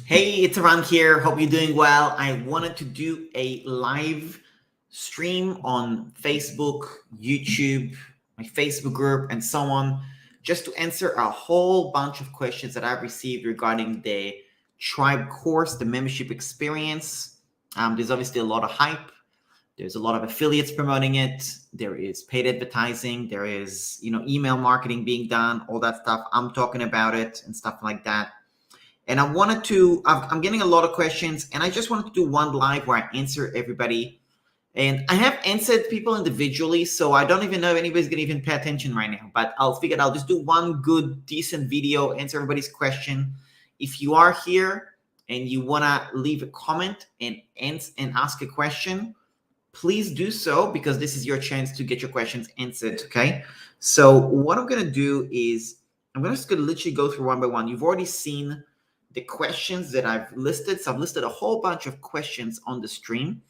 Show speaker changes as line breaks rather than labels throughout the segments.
Hey, it's Aran here. Hope you're doing well. I wanted to do a live stream on Facebook, YouTube, my Facebook group, and so on, just to answer a whole bunch of questions that I've received regarding the Tribe course, the membership experience. There's obviously a lot of hype. There's a lot of affiliates promoting it. There is paid advertising. There is, email marketing being done, all that stuff. I'm talking about it and stuff like that. And I'm getting a lot of questions, and I just wanted to do one live where I answer everybody. And I have answered people individually, so I don't even know if anybody's going to even pay attention right now. But I'll just do one good, decent video, answer everybody's question. If you are here and you want to leave a comment and ask a question, please do so, because this is your chance to get your questions answered, okay? So what I'm going to do is I'm just going to literally go through one by one. You've already seen the questions that I've listed. So I've listed a whole bunch of questions on the stream,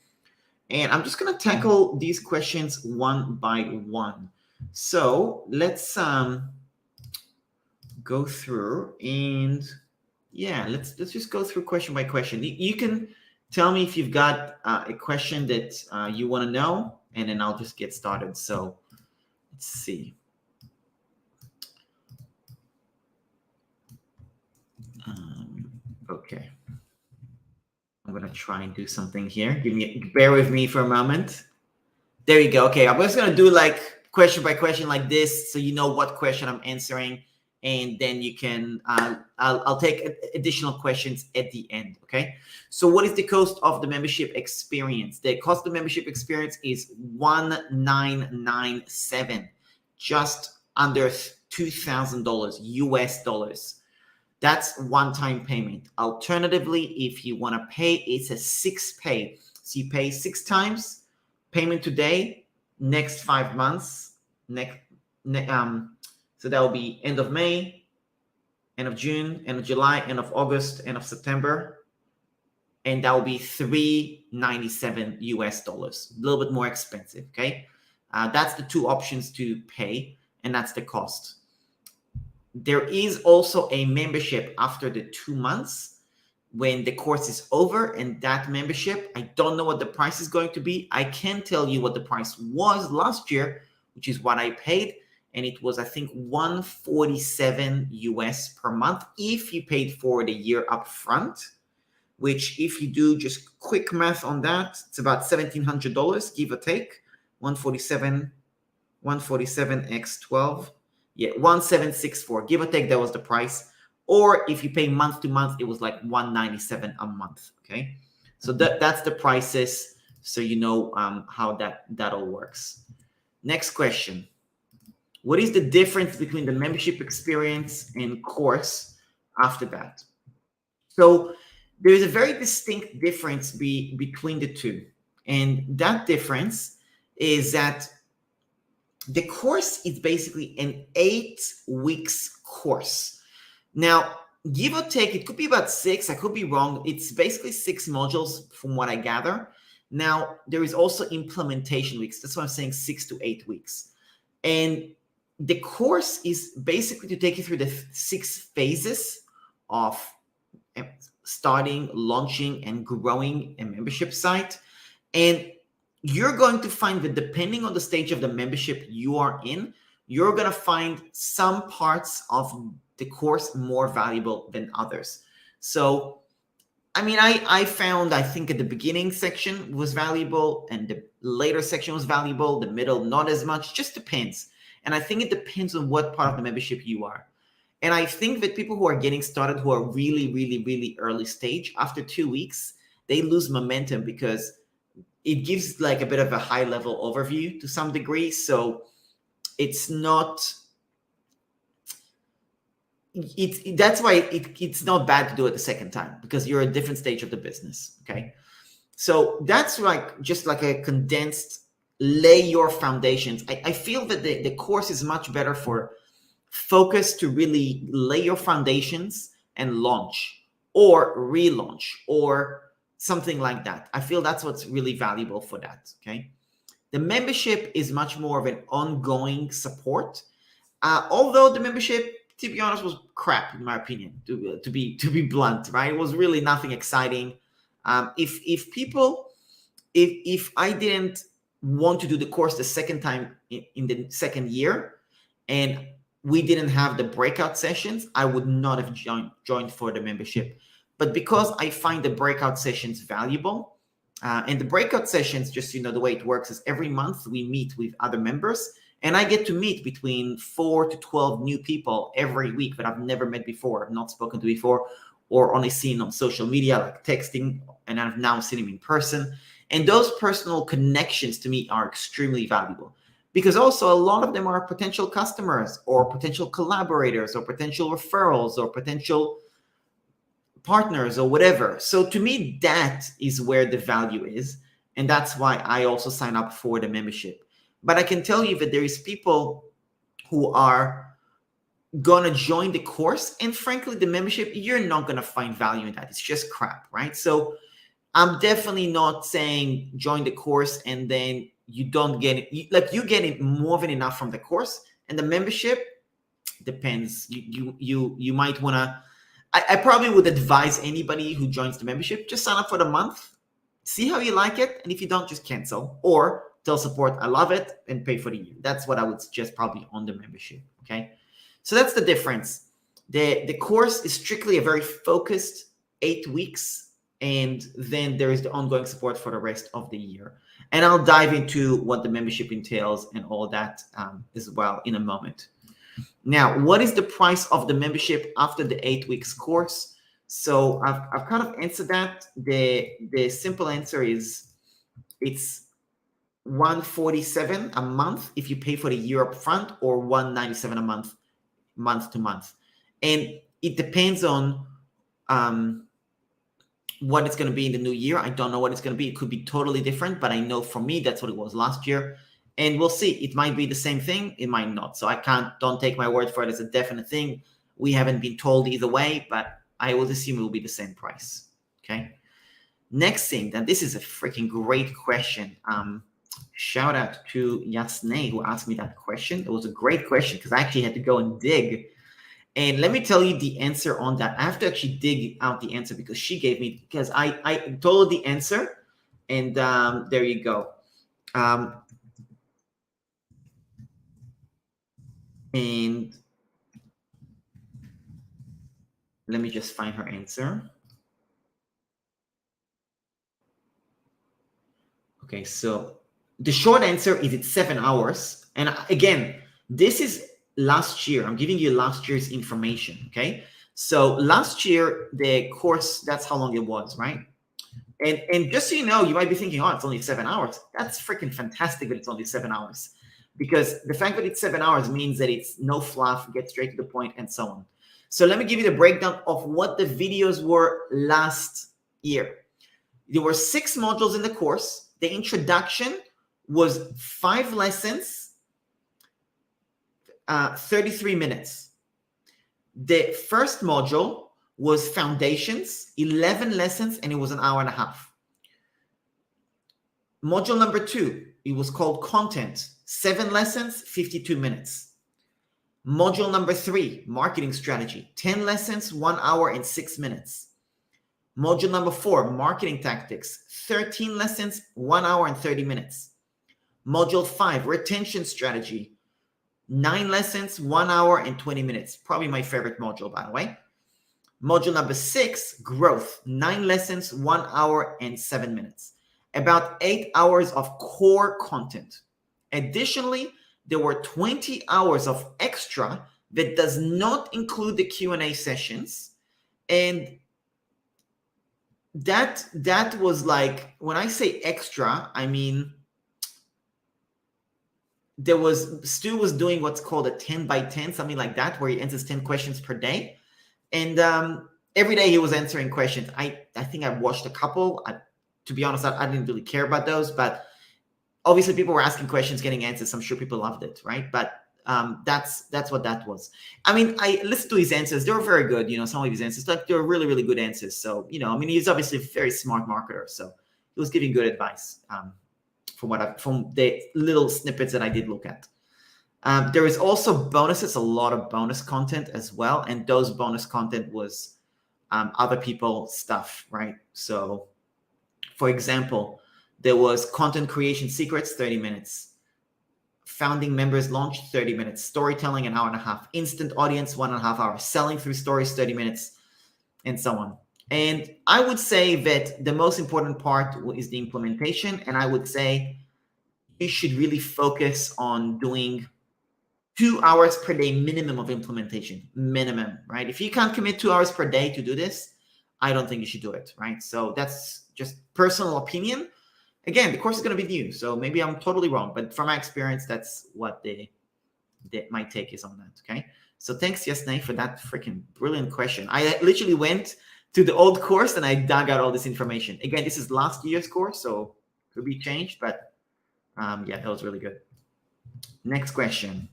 and I'm just going to tackle these questions one by one. So let's go through, and yeah, let's just go through question by question. You can tell me if you've got a question that you want to know, and then I'll just get started. So let's see. Okay, I'm gonna try and do something here. Bear with me for a moment. There you go. Okay, I'm just gonna do like question by question like this, so you know what question I'm answering, and then you can. I'll take additional questions at the end. Okay. So, what is the cost of the membership experience? The cost of the membership experience is $1,997, just under $2,000 US dollars. That's one-time payment. Alternatively, if you want to pay, it's a 6-pay. So you pay 6 times, payment today, next 5 months. So that will be end of May, end of June, end of July, end of August, end of September. And that will be $397 US dollars. A little bit more expensive, okay? That's the 2 options to pay, and that's the cost. There is also a membership after the 2 months when the course is over, and that membership, I don't know what the price is going to be. I can tell you what the price was last year, which is what I paid, and it was, I think, $147 US per month if you paid for the year up front, which if you do just quick math on that, it's about $1,700, give or take. 147 x 12. Yeah, 1,764, give or take, that was the price. Or if you pay month to month, it was like $197 a month, okay? So that's the prices, so you know how that all works. Next question. What is the difference between the membership experience and course after that? So there is a very distinct difference between the two. And that difference is that the course is basically an 8 weeks course. Now, give or take, it could be about 6. I could be wrong. It's basically 6 modules from what I gather. Now, there is also implementation weeks. That's why I'm saying 6 to 8 weeks. And the course is basically to take you through the 6 phases of starting, launching, and growing a membership site. And you're going to find that depending on the stage of the membership you are in, you're going to find some parts of the course more valuable than others. So, I mean, I found, I think at the beginning section was valuable, and the later section was valuable, the middle not as much, just depends. And I think it depends on what part of the membership you are. And I think that people who are getting started, who are really, really, really early stage, after 2 weeks, they lose momentum because it gives like a bit of a high level overview to some degree. So it's not, that's why it's not bad to do it the second time, because you're at a different stage of the business. Okay. So that's like just like a condensed lay your foundations. I feel that the course is much better for focus to really lay your foundations and launch or relaunch or something like that. I feel that's what's really valuable for that, okay? The membership is much more of an ongoing support. Although the membership to be honest, was crap in my opinion. To be blunt, right? It was really nothing exciting. If I didn't want to do the course the second time in the second year, and we didn't have the breakout sessions, I would not have joined for the membership. But because I find the breakout sessions valuable, and the breakout sessions, just so you know, the way it works is every month we meet with other members, and I get to meet between 4 to 12 new people every week that I've never met before, I've not spoken to before, or only seen on social media, like texting, and I've now seen him in person. And those personal connections to me are extremely valuable, because also a lot of them are potential customers or potential collaborators or potential referrals or potential partners or whatever. So to me, that is where the value is. And that's why I also sign up for the membership. But I can tell you that there is people who are going to join the course, and frankly, the membership, you're not going to find value in that. It's just crap, right? So I'm definitely not saying join the course and then you don't get it. Like, you get it more than enough from the course, and the membership depends. You might want to. I probably would advise anybody who joins the membership, just sign up for the month, see how you like it, and if you don't, just cancel or tell support I love it and pay for the year. That's what I would suggest probably on the membership. Okay, so that's the difference. The course is strictly a very focused 8 weeks, and then there is the ongoing support for the rest of the year. And I'll dive into what the membership entails and all that as well in a moment. Now, what is the price of the membership after the 8 weeks course? So I've kind of answered that. The simple answer is it's $147 a month if you pay for the year up front, or $197 a month to month. And it depends on what it's going to be in the new year. I don't know what it's going to be. It could be totally different, but I know for me, that's what it was last year. And we'll see. It might be the same thing. It might not. So don't take my word for it as a definite thing. We haven't been told either way, but I would assume it will be the same price. Okay. Next thing, and this is a freaking great question. Shout out to Yasne who asked me that question. It was a great question because I actually had to go and dig. And let me tell you the answer on that. I have to actually dig out the answer because she gave me, because I told her the answer, and there you go. And let me just find her answer. Okay, so the short answer is it's 7 hours. And again, this is last year. I'm giving you last year's information, okay? So last year, the course, that's how long it was, right? And just so you know, you might be thinking, oh, it's only 7 hours. That's freaking fantastic that it's only 7 hours. Because the fact that it's 7 hours means that it's no fluff, get straight to the point, and so on. So let me give you the breakdown of what the videos were last year. There were 6 modules in the course. The introduction was 5 lessons, 33 minutes. The first module was foundations, 11 lessons, and it was an hour and a half. Module number 2, it was called content, 7 lessons, 52 minutes. Module number 3, marketing strategy, 10 lessons, 1 hour and 6 minutes. Module number 4, marketing tactics, 13 lessons, 1 hour and 30 minutes. Module 5, retention strategy, 9 lessons, 1 hour and 20 minutes. Probably my favorite module, by the way. Module number 6, growth, 9 lessons, 1 hour and 7 minutes. About 8 hours of core content. Additionally, there were 20 hours of extra that does not include the Q&A sessions. And that was like, when I say extra, I mean, Stu was doing what's called a 10 by 10, something like that, where he answers 10 questions per day. And every day he was answering questions. I think I watched a couple. To be honest, I didn't really care about those, but obviously people were asking questions, getting answers. I'm sure people loved it, right? But that's what that was. I mean, I listened to his answers. They were very good. Some of his answers, like, they were really, really good answers. So, I mean, he's obviously a very smart marketer. So he was giving good advice from the little snippets that I did look at. There is also bonuses, a lot of bonus content as well. And those bonus content was other people stuff, right? So for example, there was content creation secrets, 30 minutes. Founding members launch, 30 minutes. Storytelling, an hour and a half. Instant audience, 1.5 hours. Selling through stories, 30 minutes, and so on. And I would say that the most important part is the implementation. And I would say you should really focus on doing 2 hours per day minimum of implementation, minimum, right? If you can't commit 2 hours per day to do this, I don't think you should do it, right? So that's just personal opinion. Again, the course is going to be new, so maybe I'm totally wrong, but from my experience, that's what my take is on that, okay? So thanks, Yasnei, for that freaking brilliant question. I literally went to the old course and I dug out all this information. Again, this is last year's course, so it could be changed, but yeah, that was really good. Next question.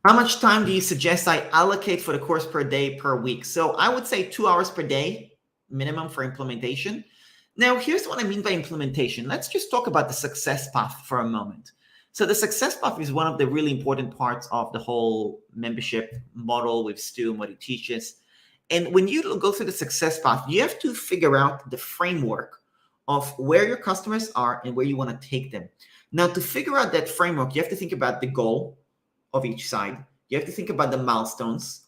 How much time do you suggest I allocate for the course per day per week? So I would say 2 hours per day minimum for implementation. Now, here's what I mean by implementation. Let's just talk about the success path for a moment. So the success path is one of the really important parts of the whole membership model with Stu and what he teaches. And when you go through the success path, you have to figure out the framework of where your customers are and where you want to take them. Now, to figure out that framework, you have to think about the goal of each side. You have to think about the milestones.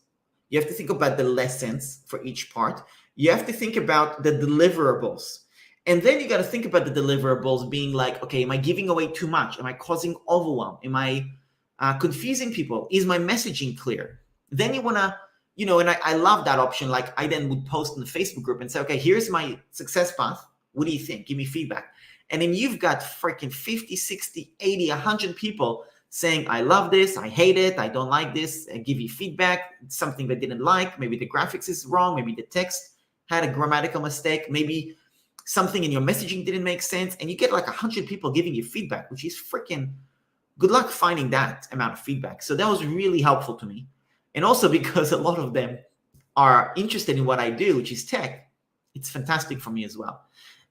You have to think about the lessons for each part. You have to think about the deliverables. And then you got to think about the deliverables being like, okay, am I giving away too much? Am I causing overwhelm? Am I confusing people? Is my messaging clear? Then you want to, and I love that option. Like I then would post in the Facebook group and say, okay, here's my success path. What do you think? Give me feedback. And then you've got freaking 50, 60, 80, 100 people saying, I love this, I hate it, I don't like this, and give you feedback, something they didn't like, maybe the graphics is wrong, maybe the text had a grammatical mistake, maybe something in your messaging didn't make sense, and you get like 100 people giving you feedback, which is freaking good luck finding that amount of feedback. So that was really helpful to me. And also because a lot of them are interested in what I do, which is tech, it's fantastic for me as well.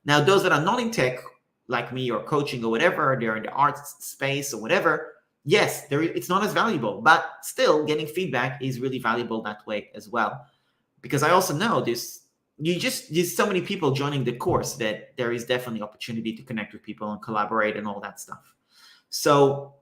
Now, those that are not in tech, like me or coaching or whatever, they're in the arts space or whatever, yes, it's not as valuable, but still getting feedback is really valuable that way as well. Because I also know there's so many people joining the course that there is definitely opportunity to connect with people and collaborate and all that stuff. So,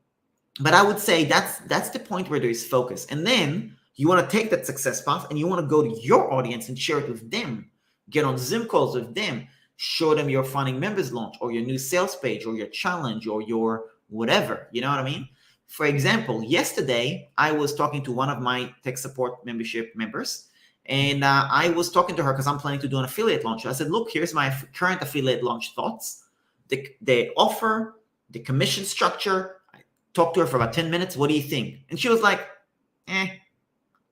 but I would say that's the point where there is focus. And then you want to take that success path and you want to go to your audience and share it with them. Get on Zoom calls with them. Show them your Funding Members launch or your new sales page or your challenge or your whatever. You know what I mean? For example, yesterday, I was talking to one of my tech support membership members, and I was talking to her because I'm planning to do an affiliate launch. I said, look, here's my current affiliate launch thoughts, the offer, the commission structure. I talked to her for about 10 minutes. What do you think? And she was like,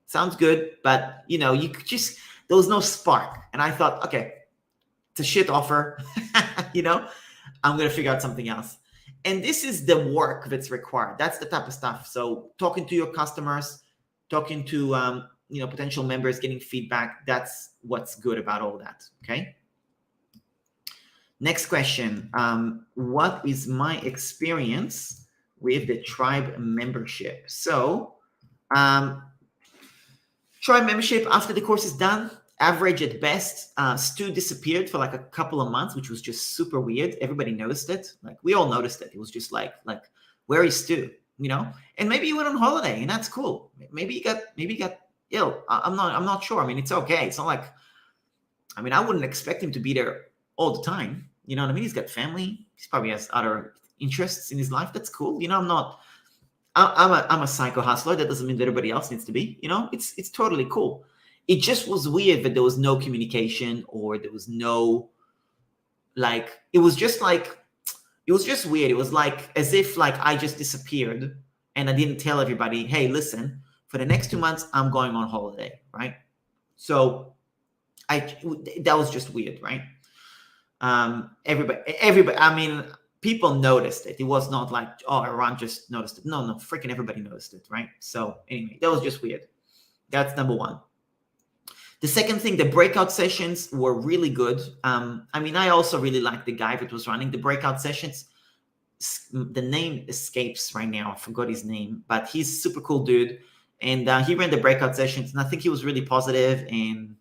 sounds good. But, you could just, there was no spark. And I thought, okay, it's a shit offer. I'm going to figure out something else. And this is the work that's required. That's the type of stuff. So talking to your customers, talking to potential members, getting feedback. That's what's good about all that. Okay. Next question. What is my experience with the Tribe membership? So Tribe membership, after the course is done, average at best. Stu disappeared for like a couple of months, which was just super weird. Everybody noticed it. Like we all noticed it. It was just like where is Stu? And maybe he went on holiday, and that's cool. Maybe he got ill. I'm not sure. I mean, it's okay. It's not like, I wouldn't expect him to be there all the time. You know what I mean? He's got family. He probably has other interests in his life. That's cool. I'm a psycho hustler. That doesn't mean that everybody else needs to be. It's totally cool. It just was weird that there was no communication or there was no, it was just weird. It was like as if I just disappeared and I didn't tell everybody, hey, listen, for the next 2 months, I'm going on holiday, right? So that was just weird, right? Everybody, people noticed it. It was not like, oh, Iran just noticed it. No, freaking everybody noticed it, right? So anyway, that was just weird. That's number one. The second thing, the breakout sessions were really good. I also really liked the guy that was running the breakout sessions. the name escapes right now. I forgot his name, but he's super cool dude. And he ran the breakout sessions, and I think he was really positive, and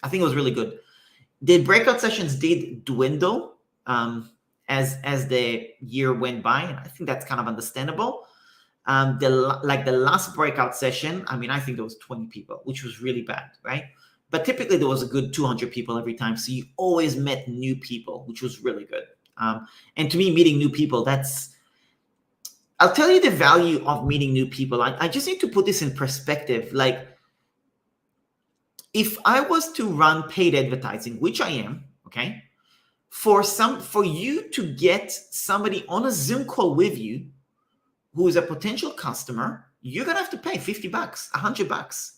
I think it was really good. The breakout sessions did dwindle as the year went by, and I think that's kind of understandable. The last breakout session, I mean, I think there was 20 people, which was really bad, right? But typically there was a good 200 people every time, so you always met new people, which was really good. And to me, meeting new people, I'll tell you the value of meeting new people. I just need to put this in perspective. Like, if I was to run paid advertising, which I am, okay, for you to get somebody on a Zoom call with you who is a potential customer, you're gonna have to pay $50, $100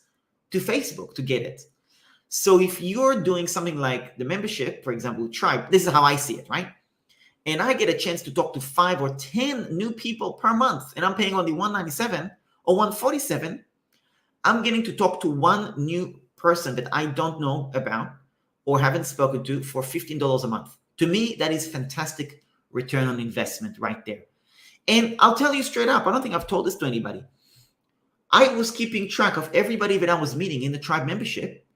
to Facebook to get it. So if you're doing something like the membership, for example, Tribe, this is how I see it, right? And I get a chance to talk to 5 or 10 new people per month, and I'm paying only $197 or $147. I'm getting to talk to one new person that I don't know about or haven't spoken to for $15 a month. To me, that is fantastic return on investment right there. And I'll tell you straight up, I don't think I've told this to anybody. I was keeping track of everybody that I was meeting in the Tribe membership,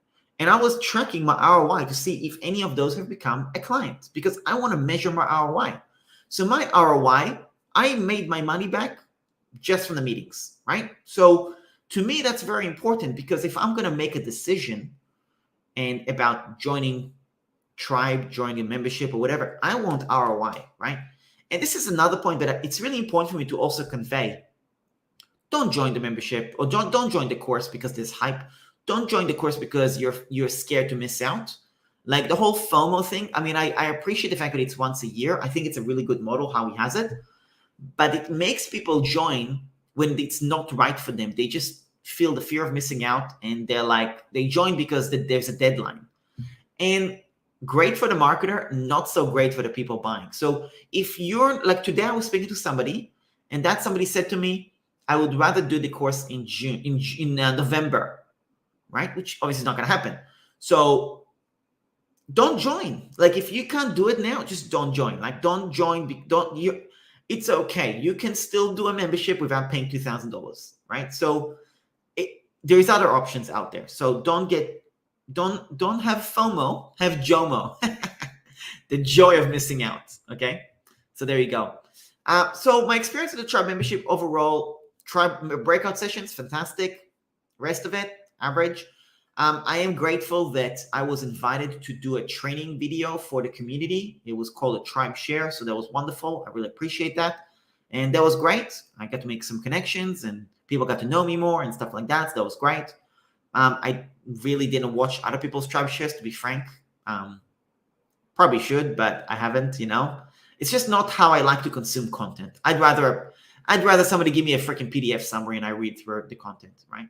and I was tracking my ROI to see if any of those have become a client, because I want to measure my ROI. So my ROI, I made my money back just from the meetings, right? So to me, that's very important, because if I'm going to make a decision and about joining Tribe, joining a membership or whatever, I want ROI, right? And this is another point that it's really important for me to also convey. Don't join the membership, or don't join the course because there's hype. Don't join the course because you're scared to miss out. Like the whole FOMO thing. I mean, I appreciate the fact that it's once a year. I think it's a really good model how he has it, but it makes people join when it's not right for them. They just feel the fear of missing out, and they join because there's a deadline. And great for the marketer, not so great for the people buying. So if you're like, today I was speaking to somebody, and that somebody said to me, I would rather do the course in November, right? Which obviously is not going to happen. So don't join. Like, if you can't do it now, just don't join. Like, don't join. It's okay. You can still do a membership without paying $2,000, right? So there's other options out there. So don't have FOMO, have JOMO, the joy of missing out. Okay. So there you go. So my experience with the Tribe membership overall, Tribe breakout sessions, fantastic. Rest of it, average. I am grateful that I was invited to do a training video for the community. It was called a Tribe Share. So that was wonderful. I really appreciate that. And that was great. I got to make some connections, and people got to know me more and stuff like that. So that was great. I really didn't watch other people's Tribe shares, to be frank. Probably should, but I haven't, It's just not how I like to consume content. I'd rather somebody give me a freaking PDF summary and I read through the content, right?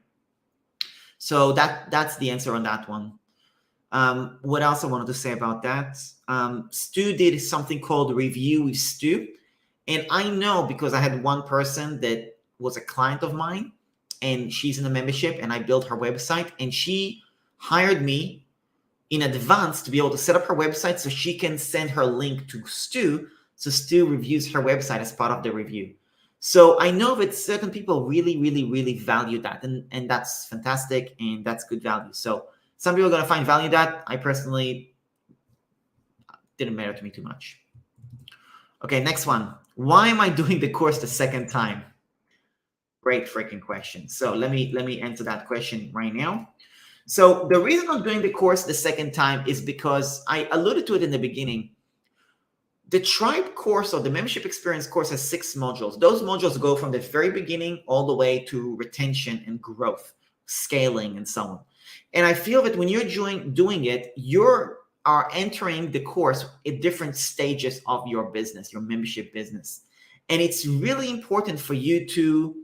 So that's the answer on that one. What else I wanted to say about that? Stu did something called Review with Stu. And I know, because I had one person that was a client of mine, and she's in a membership, and I built her website, and she hired me in advance to be able to set up her website so she can send her link to Stu, so Stu reviews her website as part of the review. So I know that certain people really, really, really value that, and that's fantastic, and that's good value. So some people are going to find value in that. I personally, didn't matter to me too much. Okay, next one. Why am I doing the course the second time? Great freaking question. So let me answer that question right now. So the reason I'm doing the course the second time is because I alluded to it in the beginning. The Tribe course, or the membership experience course, has 6 modules. Those modules go from the very beginning all the way to retention and growth, scaling, and so on. And I feel that when you're doing it, you are entering the course at different stages of your business, your membership business. And it's really important for you to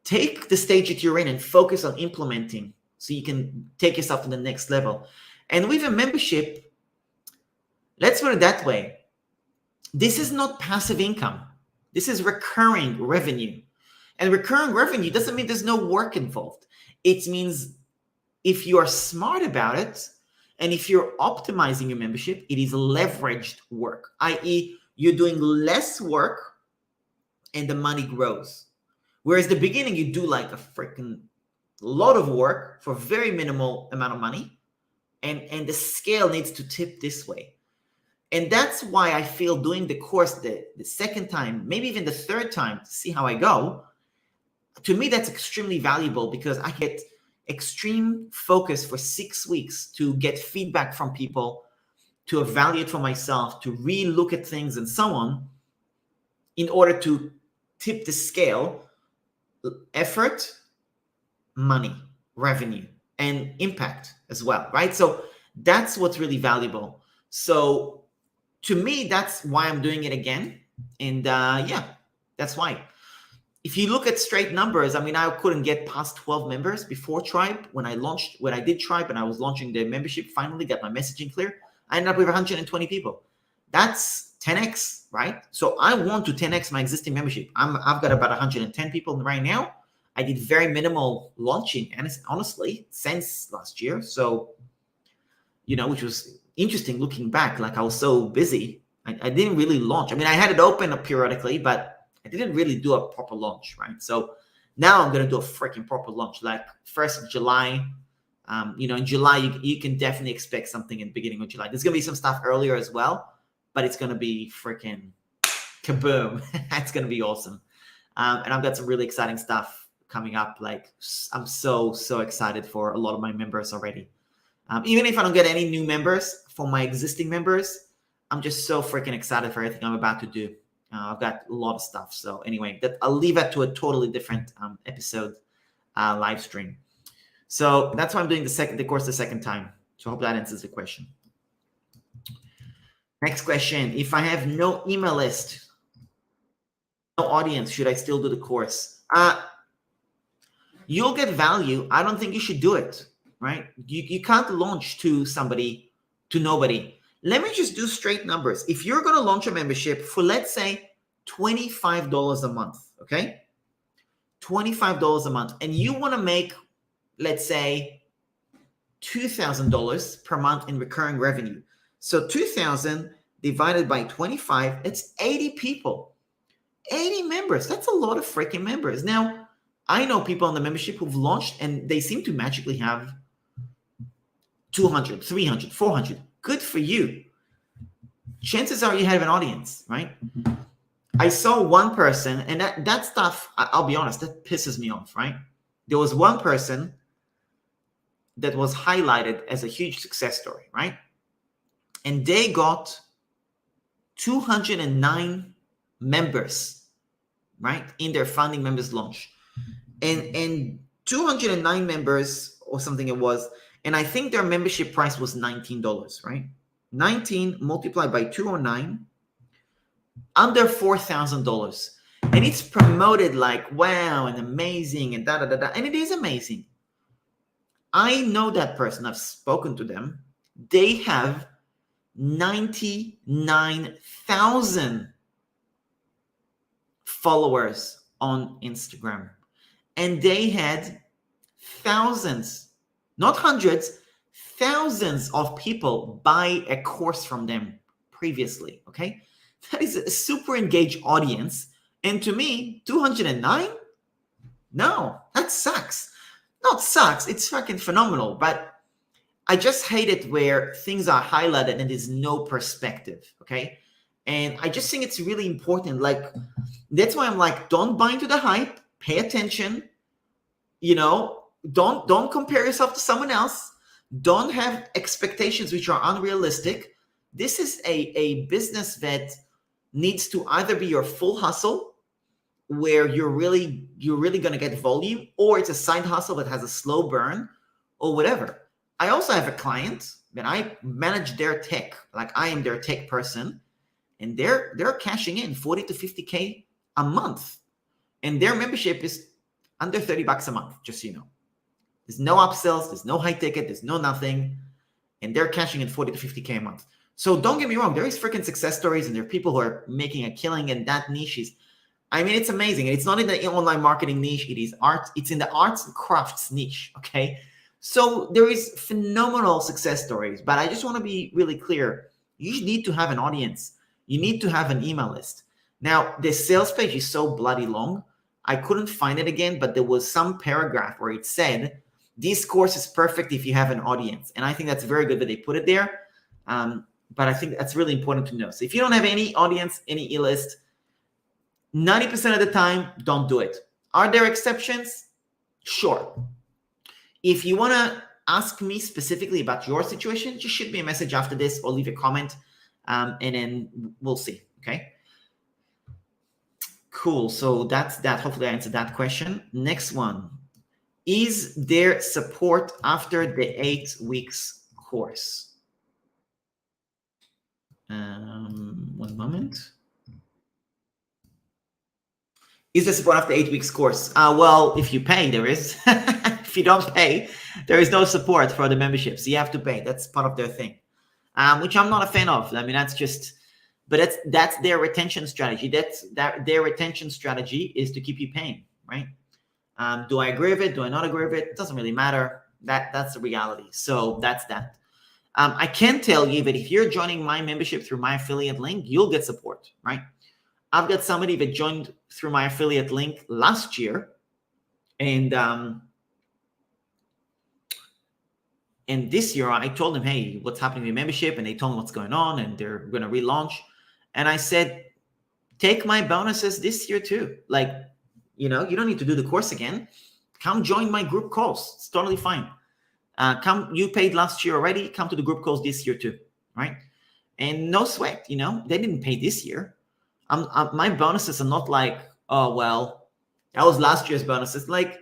take the stage that you're in and focus on implementing so you can take yourself to the next level. And with a membership, let's put it that way. This is not passive income. This is recurring revenue. And recurring revenue doesn't mean there's no work involved. It means if you are smart about it, and if you're optimizing your membership, it is leveraged work, i.e., you're doing less work and the money grows. Whereas the beginning, you do like a freaking lot of work for very minimal amount of money, and the scale needs to tip this way. And that's why I feel doing the course the second time, maybe even the third time, to see how I go, to me, that's extremely valuable, because I get extreme focus for 6 weeks to get feedback from people, to evaluate for myself, to re-look at things and so on, in order to tip the scale, effort, money, revenue, and impact as well, right? So that's what's really valuable. So to me, that's why I'm doing it again. And yeah, that's why. If you look at straight numbers, I mean, I couldn't get past 12 members before Tribe. When I did Tribe and I was launching the membership, finally got my messaging clear, I ended up with 120 people. That's 10x, right? So I want to 10x my existing membership. I've got about 110 people right now. I did very minimal launching, and honestly, since last year. So, which was interesting looking back. Like, I was so busy, I didn't really launch. I mean, I had it open periodically, but I didn't really do a proper launch, right? So now I'm going to do a freaking proper launch, like 1st of July. In July, you can definitely expect something in the beginning of July. There's going to be some stuff earlier as well, but it's going to be freaking kaboom. It's going to be awesome. And I've got some really exciting stuff coming up. Like, I'm so excited for a lot of my members already. Even if I don't get any new members, for my existing members, I'm just so freaking excited for everything I'm about to do. I've got a lot of stuff. So anyway, I'll leave that to a totally different episode live stream. So that's why I'm doing the course the second time. So I hope that answers the question. Next question. If I have no email list, no audience, should I still do the course? You'll get value. I don't think you should do it, right? You can't launch to nobody. Let me just do straight numbers. If you're going to launch a membership for, let's say, $25 a month, okay? $25 a month. And you want to make, let's say, $2,000 per month in recurring revenue. So 2,000 divided by 25, it's 80 people, 80 members. That's a lot of freaking members. Now, I know people in the membership who've launched and they seem to magically have 200, 300, 400. Good for you. Chances are you have an audience, right? I saw one person, and that stuff, I'll be honest, that pisses me off, right? There was one person that was highlighted as a huge success story, right? And they got 209 members, right, in their founding members launch. And 209 members or something it was, and I think their membership price was $19, right? 19 multiplied by 209, under $4,000. And it's promoted like, wow, and amazing, and da-da-da-da. And it is amazing. I know that person. I've spoken to them. They have 99,000 followers on Instagram. And they had thousands, not hundreds, thousands of people buy a course from them previously, okay? That is a super engaged audience. And to me, 209? No, that sucks. Not sucks, it's fucking phenomenal. But I just hate it where things are highlighted and there's no perspective, okay? And I just think it's really important. Like, that's why I'm like, don't buy into the hype. Pay attention. Don't compare yourself to someone else. Don't have expectations which are unrealistic. This is a business that needs to either be your full hustle, where you're really going to get volume, or it's a side hustle that has a slow burn or whatever. I also have a client that I manage their tech, like I am their tech person, and they're cashing in 40 to 50K a month. And their membership is under $30 a month, just so you know. There's no upsells, there's no high ticket, there's no nothing. And they're cashing in 40 to 50K a month. So don't get me wrong, there is freaking success stories and there are people who are making a killing in that niche. It's amazing. And it's not in the online marketing niche, it is art. It's in the arts and crafts niche, okay? So there is phenomenal success stories, but I just want to be really clear. You need to have an audience. You need to have an email list. Now, the sales page is so bloody long. I couldn't find it again, but there was some paragraph where it said, this course is perfect if you have an audience. And I think that's very good that they put it there. But I think that's really important to know. So if you don't have any audience, any e-list, 90% of the time, don't do it. Are there exceptions? Sure. If you want to ask me specifically about your situation, just shoot me a message after this or leave a comment, and then we'll see. Okay. Cool. So that's that. Hopefully I answered that question. Next one. Is there support after the 8 weeks course? 1 moment. Is there support after 8 weeks course? Well, if you pay, there is. If you don't pay, there is no support for the memberships. So you have to pay. That's part of their thing, which I'm not a fan of. I mean, that's just, but that's their retention strategy. Their retention strategy is to keep you paying, right? Do I agree with it? Do I not agree with it? It doesn't really matter. That's the reality. So that's that. I can tell you that if you're joining my membership through my affiliate link, you'll get support, right? I've got somebody that joined through my affiliate link last year, and this year I told them, hey, what's happening with membership? And they told me what's going on, and they're going to relaunch. And I said, take my bonuses this year too. Like, you know, you don't need to do the course again. Come join my group calls. It's totally fine. You paid last year already. Come to the group calls this year too, right? And no sweat, you know, they didn't pay this year. My bonuses are not like, oh, well, that was last year's bonuses. Like,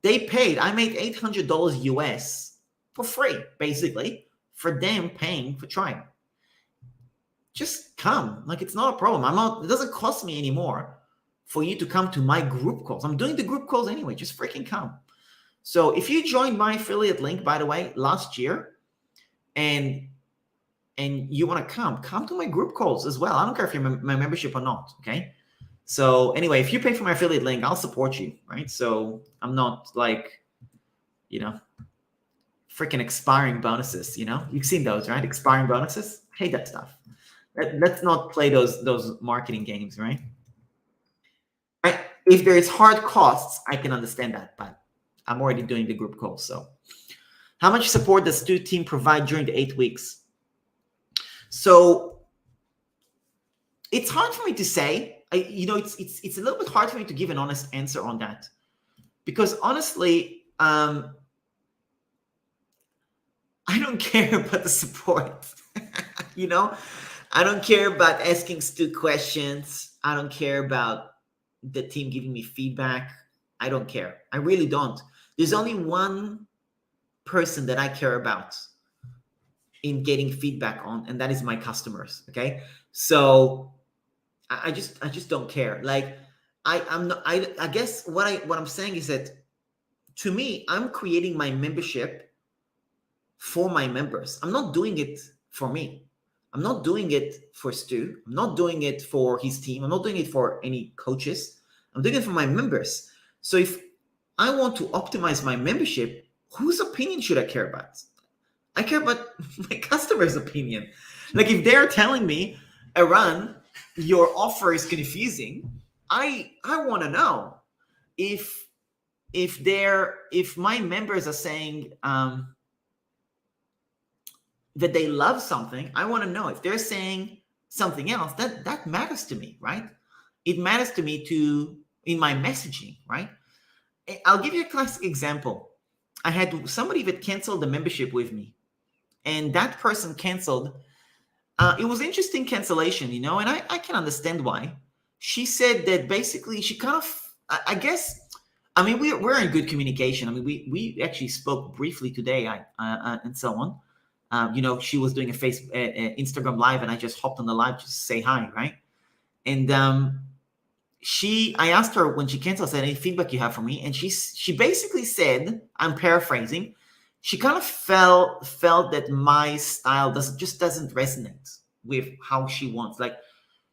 they paid. I made $800 US for free, basically, for them paying for Tribe. Just come. Like, it's not a problem. It doesn't cost me anymore for you to come to my group calls. I'm doing the group calls anyway. Just freaking come. So if you joined my affiliate link, by the way, last year, and you want to come to my group calls as well. I don't care if you're my membership or not, okay? So anyway, if you pay for my affiliate link, I'll support you, right? So I'm not like, you know, freaking expiring bonuses, you know? You've seen those, right? Expiring bonuses. I hate that stuff. Let's not play those marketing games, right? If there is hard costs, I can understand that, but I'm already doing the group calls. So how much support does Stu team provide during the 8 weeks? So it's hard for me to say. It's a little bit hard for me to give an honest answer on that, because honestly, I don't care about the support. You know, I don't care about asking Stu questions. I don't care about the team giving me feedback. I don't care. I really don't. There's only one person that I care about in getting feedback on, and that is my customers. Okay. So I just don't care. Like I guess what I'm saying is that, to me, I'm creating my membership for my members. I'm not doing it for me. I'm not doing it for Stu. I'm not doing it for his team. I'm not doing it for any coaches. I'm doing it for my members. So if I want to optimize my membership, whose opinion should I care about? I care about my customer's opinion. Like, if they're telling me, Eran, your offer is confusing, I want to know. If my members are saying that they love something, I want to know. If they're saying something else, that matters to me, right? It matters to me in my messaging, right? I'll give you a classic example. I had somebody that canceled the membership with me, and that person canceled. It was interesting cancellation, you know, and I can understand why. She said that basically she kind of, I guess, I mean, we're in good communication. I mean, we actually spoke briefly today, and so on. You know, she was doing a Instagram live, and I just hopped on the live just to say hi, right? And I asked her when she canceled, I said, any feedback you have for me? And she basically said, I'm paraphrasing, she kind of felt that my style just doesn't resonate with how she wants. Like,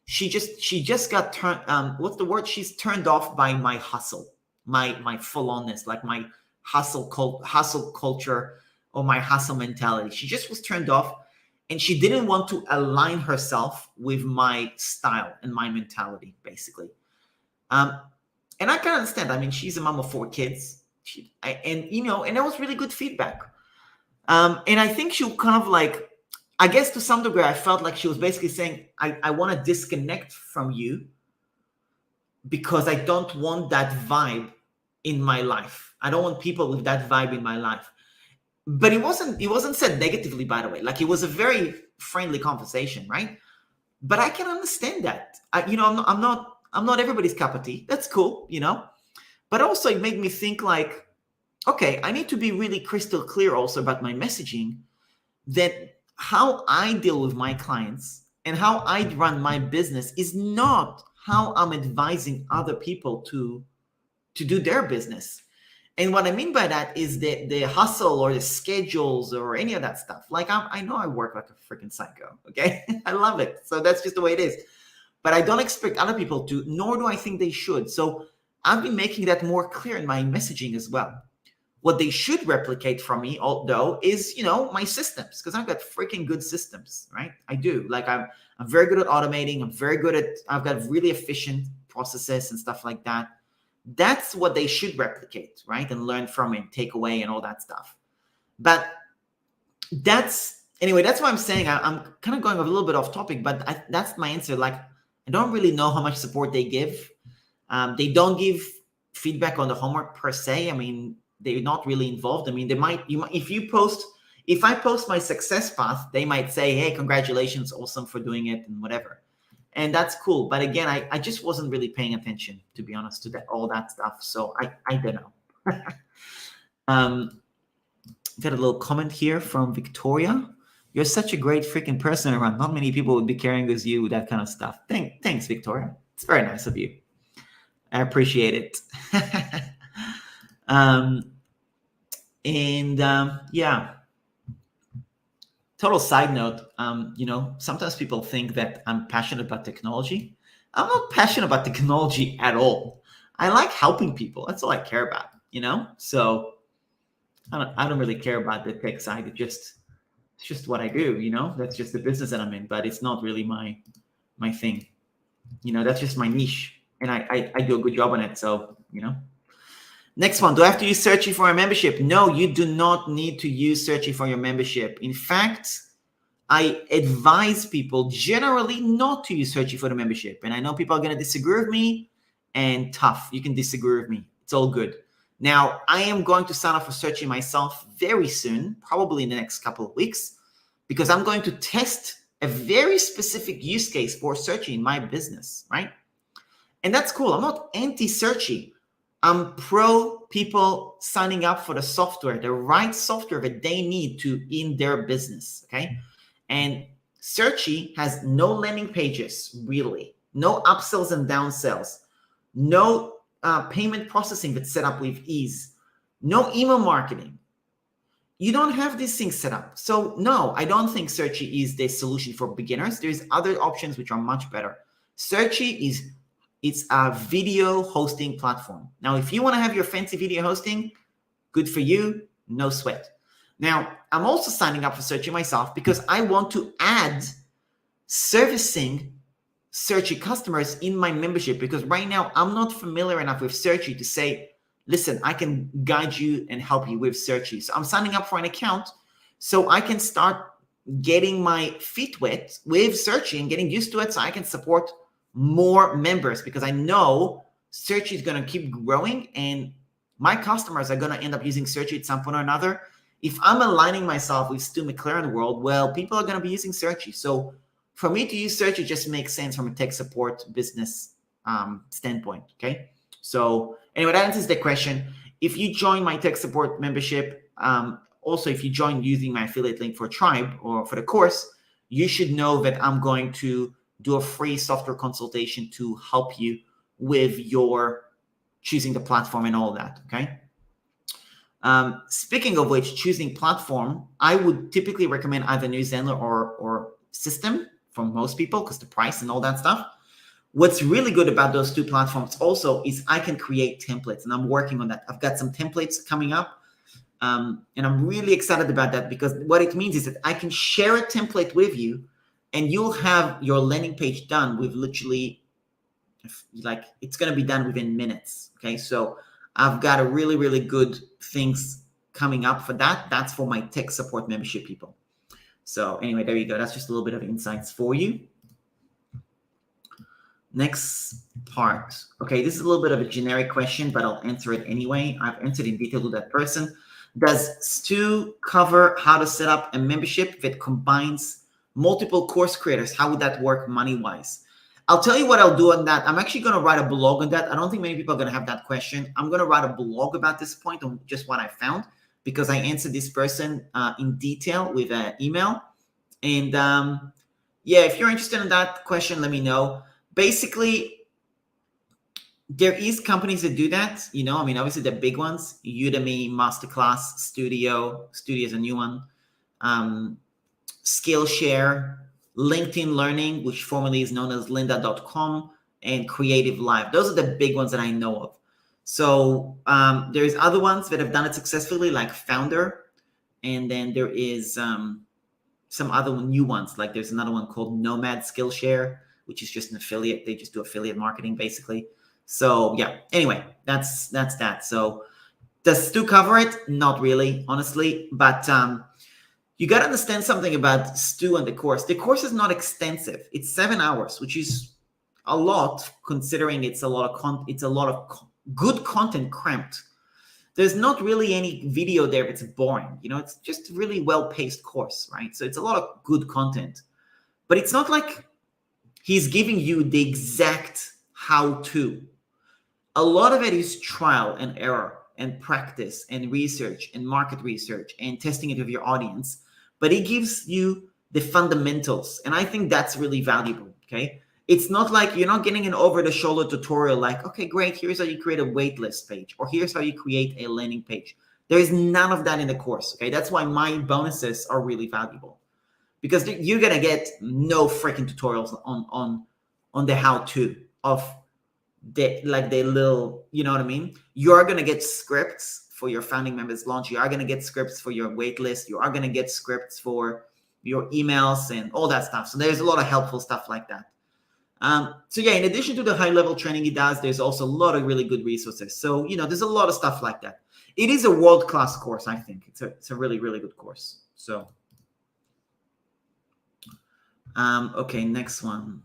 she just got turned, what's the word? She's turned off by my hustle, my full-onness, like my hustle culture or my hustle mentality. She just was turned off. and she didn't want to align herself with my style and my mentality, basically. And I can understand. I mean, she's a mom of 4 kids, and that was really good feedback. And I think she kind of like, I guess to some degree, I felt like she was basically saying, I want to disconnect from you because I don't want that vibe in my life. I don't want people with that vibe in my life. But it wasn't said negatively, by the way. Like, it was a very friendly conversation, right? But I can understand that. I'm not everybody's cup of tea. That's cool, But also it made me think like, okay, I need to be really crystal clear also about my messaging, that how I deal with my clients and how I run my business is not how I'm advising other people to do their business. And what I mean by that is the hustle or the schedules or any of that stuff. Like, I know I work like a freaking psycho, okay? I love it. So that's just the way it is. But I don't expect other people to, nor do I think they should. So I've been making that more clear in my messaging as well. What they should replicate from me, though, is, my systems, because I've got freaking good systems, right? I do. Like, I'm very good at automating. I've got really efficient processes and stuff like that. That's what they should replicate, right? And learn from and take away and all that stuff. But that's why I'm saying I'm kind of going a little bit off topic, but that's my answer. Like, I don't really know how much support they give. They don't give feedback on the homework per se. I mean, they're not really involved. I mean, if I post my success path, they might say, hey, congratulations, awesome for doing it and whatever. And that's cool. But again, I just wasn't really paying attention, to be honest, to all that stuff. So I don't know. Got a little comment here from Victoria. You're such a great freaking person around. Not many people would be caring as you, that kind of stuff. Thanks, Victoria. It's very nice of you. I appreciate it. Yeah. Total side note, sometimes people think that I'm passionate about technology. I'm not passionate about technology at all. I like helping people. That's all I care about, So I don't really care about the tech side. It's just what I do, That's just the business that I'm in, but it's not really my thing. That's just my niche, and I do a good job on it. So, Next one, do I have to use Searchy for a membership? No, you do not need to use Searchy for your membership. In fact, I advise people generally not to use Searchy for the membership. And I know people are going to disagree with me, and tough. You can disagree with me. It's all good. Now, I am going to sign up for Searchy myself very soon, probably in the next couple of weeks, because I'm going to test a very specific use case for Searchy in my business, right? And that's cool. I'm not anti-Searchy. I'm pro people signing up for the software, the right software that they need in their business, okay? And Searchy has no landing pages, really. No upsells and downsells. No payment processing that's set up with ease. No email marketing. You don't have these things set up. So no, I don't think Searchy is the solution for beginners. There's other options which are much better. Searchy it's a video hosting platform. Now, if you want to have your fancy video hosting, good for you, no sweat. Now, I'm also signing up for Searchy myself because I want to add servicing Searchy customers in my membership, because right now I'm not familiar enough with Searchy to say, listen, I can guide you and help you with Searchy. So I'm signing up for an account so I can start getting my feet wet with Searchy and getting used to it so I can support more members, because I know Searchy is going to keep growing and my customers are going to end up using Searchy at some point or another. If I'm aligning myself with Stu McLaren world, well, people are going to be using Searchy. So for me to use Searchy just makes sense from a tech support business standpoint, okay? So anyway, that answers the question. If you join my tech support membership, also if you join using my affiliate link for Tribe or for the course, you should know that I'm going to do a free software consultation to help you with your choosing the platform and all that, okay? Speaking of which, choosing platform, I would typically recommend either New Zenler or System for most people because the price and all that stuff. What's really good about those two platforms also is I can create templates, and I'm working on that. I've got some templates coming up And I'm really excited about that, because what it means is that I can share a template with you, and you'll have your landing page done with literally, like, it's going to be done within minutes. Okay, so I've got a really, really good things coming up for that. That's for my tech support membership people. So anyway, there you go. That's just a little bit of insights for you. Next part. Okay, this is a little bit of a generic question, but I'll answer it anyway. I've answered in detail to that person. Does Stu cover how to set up a membership that combines multiple course creators? How would that work money-wise? I'll tell you what I'll do on that. I'm actually going to write a blog on that. I don't think many people are going to have that question. I'm going to write a blog about this point on just what I found, because I answered this person in detail with an email. And yeah, if you're interested in that question, let me know. Basically, there is companies that do that. You know, I mean, obviously the big ones, Udemy, Masterclass, Studio is a new one. Skillshare, LinkedIn Learning, which formerly is known as lynda.com, and Creative Live. Those are the big ones that I know of. So there's other ones that have done it successfully, like Founder. And then there is some other new ones. Like there's another one called Nomad Skillshare, which is just an affiliate. They just do affiliate marketing, basically. So yeah, anyway, that's that. So does Stu cover it? Not really, honestly. But you got to understand something about Stu and the course. The course is not extensive. It's 7 hours, which is a lot, considering it's a lot of good content cramped. There's not really any video there that's boring. You know, it's just a really well-paced course, right? So it's a lot of good content. But it's not like he's giving you the exact how-to. A lot of it is trial and error and practice and research and market research and testing it with your audience. But he gives you the fundamentals. And I think that's really valuable, okay? It's not like you're not getting an over-the-shoulder tutorial like, okay, great, here's how you create a waitlist page, or here's how you create a landing page. There is none of that in the course, okay? That's why my bonuses are really valuable, because you're going to get no freaking tutorials on the how-to of the little, you know what I mean? You're going to get scripts for your founding members launch. You are going to get scripts for your waitlist. You are going to get scripts for your emails and all that stuff. So there's a lot of helpful stuff like that. So yeah, in addition to the high level training he does, there's also a lot of really good resources. So, you know, there's a lot of stuff like that. It is a world-class course, I think. It's a really, really good course. So, okay, next one.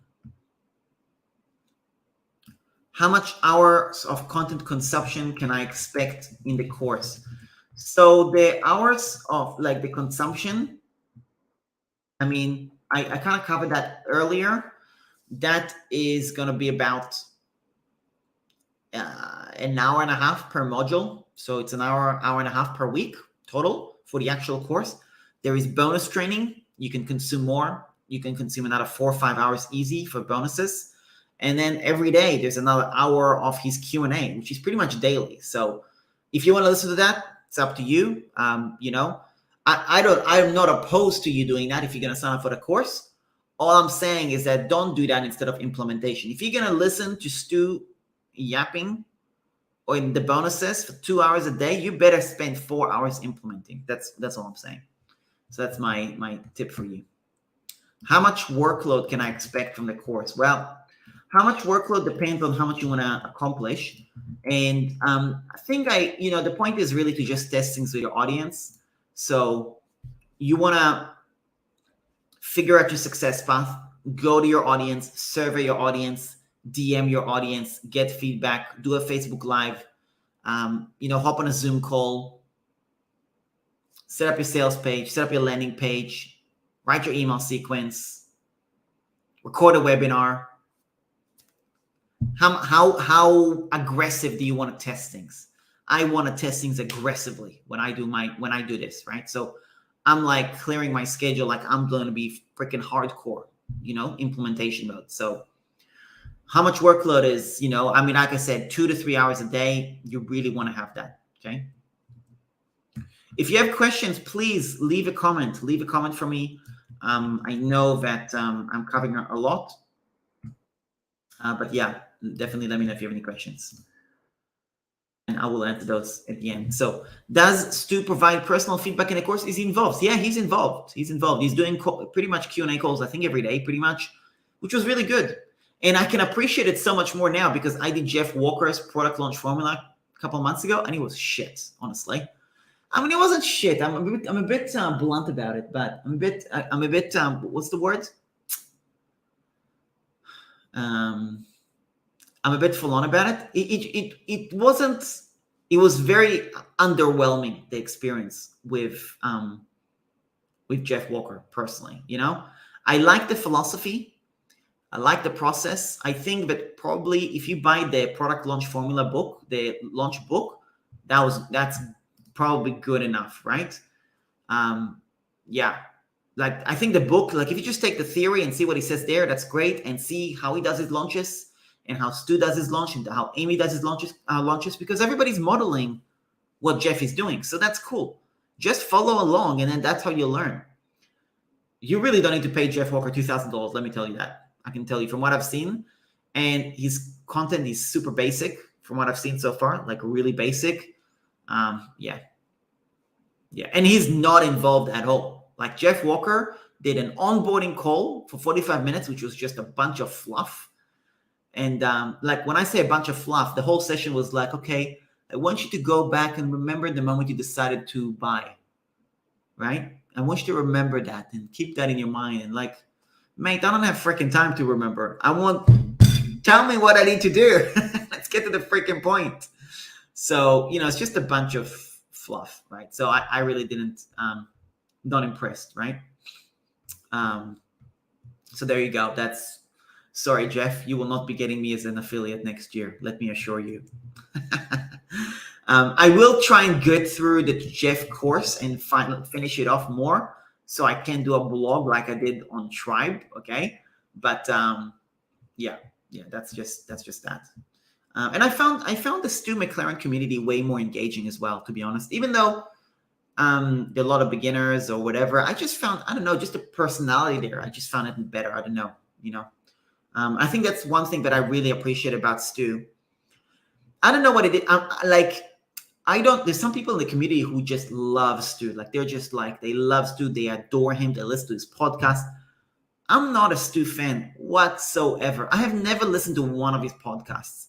How much hours of content consumption can I expect in the course? So the hours of like the consumption, I mean, I kind of covered that earlier. That is going to be about an hour and a half per module. So it's an hour and a half per week total for the actual course. There is bonus training. You can consume more. You can consume another 4 or 5 hours easy for bonuses. And then every day there's another hour of his Q&A, which is pretty much daily. So if you want to listen to that, it's up to you. You know, I'm not opposed to you doing that if you're going to sign up for the course. All I'm saying is that don't do that instead of implementation. If you're going to listen to Stu yapping or in the bonuses for 2 hours a day, you better spend 4 hours implementing. That's all I'm saying. So that's my tip for you. How much workload can I expect from the course? Well, how much workload depends on how much you want to accomplish. And I think the point is really to just test things with your audience. So you want to figure out your success path, go to your audience, survey your audience, DM your audience, get feedback, do a Facebook Live, hop on a Zoom call, set up your sales page, set up your landing page, write your email sequence, record a webinar. How aggressive do you want to test things? I want to test things aggressively when I do this, right? So I'm like clearing my schedule, like I'm going to be freaking hardcore, implementation mode. So how much workload is, like I said, 2 to 3 hours a day. You really want to have that. Okay. If you have questions, please leave a comment. Leave a comment for me. I know that I'm covering a lot. But yeah, definitely let me know if you have any questions. and I will answer those at the end. So does Stu provide personal feedback in the course? Is he involved? Yeah, he's involved. He's involved. He's doing pretty much Q&A calls, I think, every day, pretty much, which was really good. And I can appreciate it so much more now because I did Jeff Walker's product launch formula a couple of months ago, and it was shit, honestly. I mean, it wasn't shit. I'm a bit blunt about it, but I'm a bit what's the word? I'm a bit full on about it. It wasn't. It was very underwhelming, the experience with Jeff Walker personally. You know, I like the philosophy. I like the process. I think that probably if you buy the product launch formula book, the launch book, that's probably good enough, right? Yeah, like I think the book, like if you just take the theory and see what he says there, that's great, and see how he does his launches and how Stu does his launch and how Amy does his launches, because everybody's modeling what Jeff is doing, so that's cool. Just follow along, and then that's how you learn. You really don't need to pay Jeff Walker $2,000. Let me tell you that. I can tell you from what I've seen, and his content is super basic from what I've seen so far, like really basic. Yeah, and he's not involved at all. Like Jeff Walker did an onboarding call for 45 minutes, which was just a bunch of fluff. And like when I say a bunch of fluff, the whole session was like, okay, I want you to go back and remember the moment you decided to buy, right? I want you to remember that and keep that in your mind. And like, mate, I don't have freaking time to remember. Tell me what I need to do. Let's get to the freaking point. So, you know, it's just a bunch of fluff, right? So I really didn't, not impressed, right? So there you go. Sorry, Jeff, you will not be getting me as an affiliate next year. Let me assure you. I will try and get through the Jeff course and finish it off more, so I can do a blog like I did on Tribe. Okay, but yeah, that's just that. And I found the Stu McLaren community way more engaging as well, to be honest. Even though there are a lot of beginners or whatever, I just found, I don't know, just the personality there. I just found it better. I don't know, you know. I think that's one thing that I really appreciate about Stu. I don't know what it is. There's some people in the community who just love Stu. Like they're just like, they love Stu. They adore him. They listen to his podcast. I'm not a Stu fan whatsoever. I have never listened to one of his podcasts.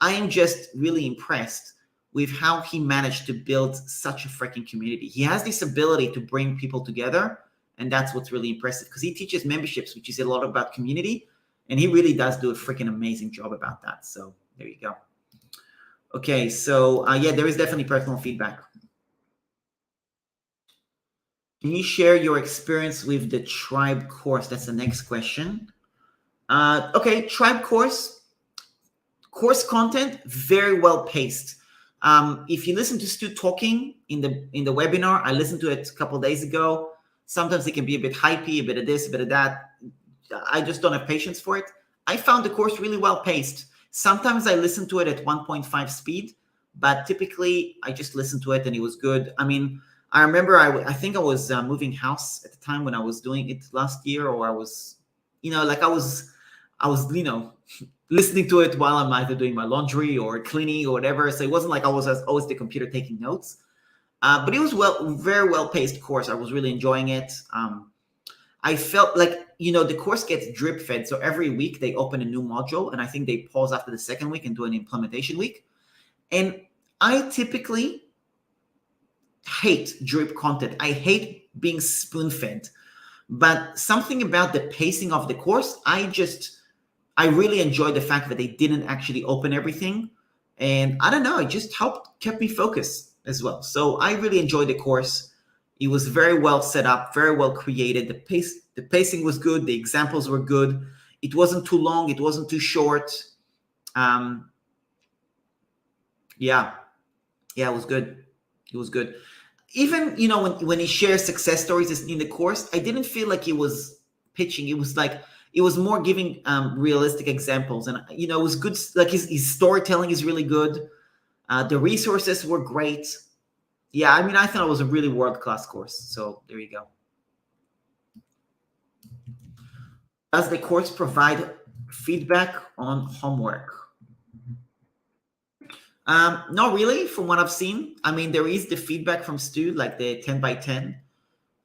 I am just really impressed with how he managed to build such a freaking community. He has this ability to bring people together, and that's what's really impressive, because he teaches memberships, which is a lot about community, and he really does do a freaking amazing job about that. So there you go. Okay, so yeah, there is definitely personal feedback. Can you share your experience with the Tribe course? That's the next question. Okay, Tribe course content, very well paced. If you listen to Stu talking in the webinar, I listened to it a couple of days ago. Sometimes it can be a bit hypey, a bit of this, a bit of that. I just don't have patience for it. I found the course really well paced. Sometimes I listen to it at 1.5 speed, but typically I just listened to it and it was good. I mean, I remember I think I was moving house at the time when I was doing it last year, or I was, you know, like I was, you know, listening to it while I'm either doing my laundry or cleaning or whatever. So it wasn't like I was always at the computer taking notes. But it was very well paced course. I was really enjoying it. I felt like, you know, the course gets drip fed. So every week they open a new module, and I think they pause after the second week and do an implementation week. And I typically hate drip content. I hate being spoon fed. But something about the pacing of the course, I really enjoyed the fact that they didn't actually open everything. And I don't know, it just kept me focused as well. So I really enjoyed the course. It was very well set up, very well created. The pacing was good. The examples were good. It wasn't too long. It wasn't too short. Yeah, it was good. It was good. Even, you know, when he shares success stories in the course, I didn't feel like he was pitching. It was like, it was more giving realistic examples. And, you know, it was good. Like his storytelling is really good. The resources were great. Yeah, I mean, I thought it was a really world-class course. So there you go. Does the course provide feedback on homework? Not really, from what I've seen. I mean, there is the feedback from Stu, like the 10 by 10.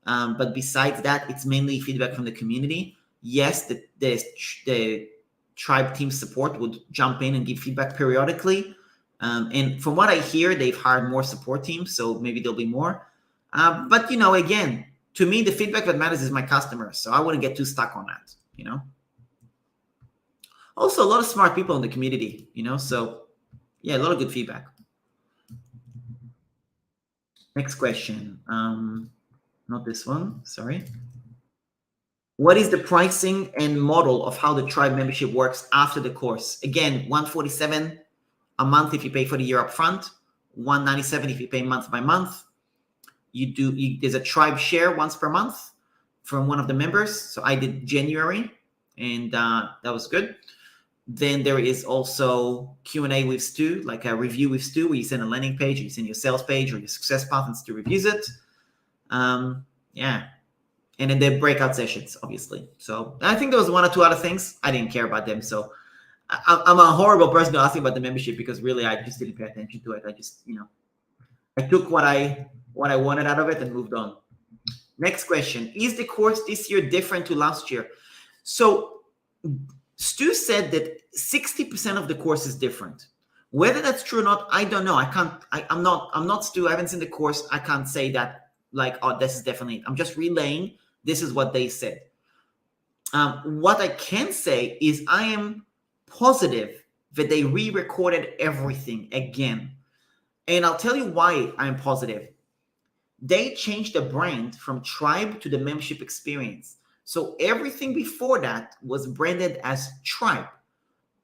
But besides that, it's mainly feedback from the community. Yes, the tribe team support would jump in and give feedback periodically. And from what I hear, they've hired more support teams, so maybe there'll be more. But, again, to me, the feedback that matters is my customers. So I wouldn't get too stuck on that, Also, a lot of smart people in the community, so yeah, a lot of good feedback. Next question. Not this one, sorry. What is the pricing and model of how the Tribe membership works after the course? Again, $147 a month if you pay for the year up front, $197 if you pay month by month. There's a Tribe share once per month from one of the members. So I did January, and that was good. Then there is also Q&A with Stu, like a review with Stu, where you send a landing page, or you send your sales page or your success path, and Stu reviews it. Yeah. And then the breakout sessions, obviously. So I think there was one or two other things. I didn't care about them. So I'm a horrible person to ask about the membership, because really I just didn't pay attention to it. I just, I took what I wanted out of it and moved on. Next question. Is the course this year different to last year? So Stu said that 60% of the course is different. Whether that's true or not, I don't know. I'm not Stu. I haven't seen the course. I can't say that, like, oh, this is definitely it. I'm just relaying. This is what they said. What I can say is I am positive that they re-recorded everything again. And I'll tell you why I'm positive. They changed the brand from Tribe to the membership experience. So everything before that was branded as Tribe.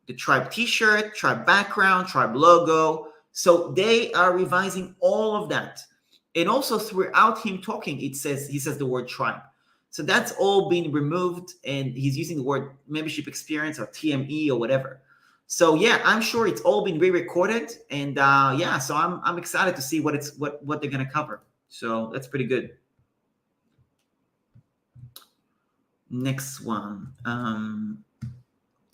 The Tribe t-shirt, Tribe background, Tribe logo. So they are revising all of that. And also throughout him talking, he says the word Tribe. So that's all been removed, and he's using the word membership experience or TME or whatever. So yeah, I'm sure it's all been re-recorded, and yeah, so I'm excited to see what they're gonna cover. So that's pretty good. Next one.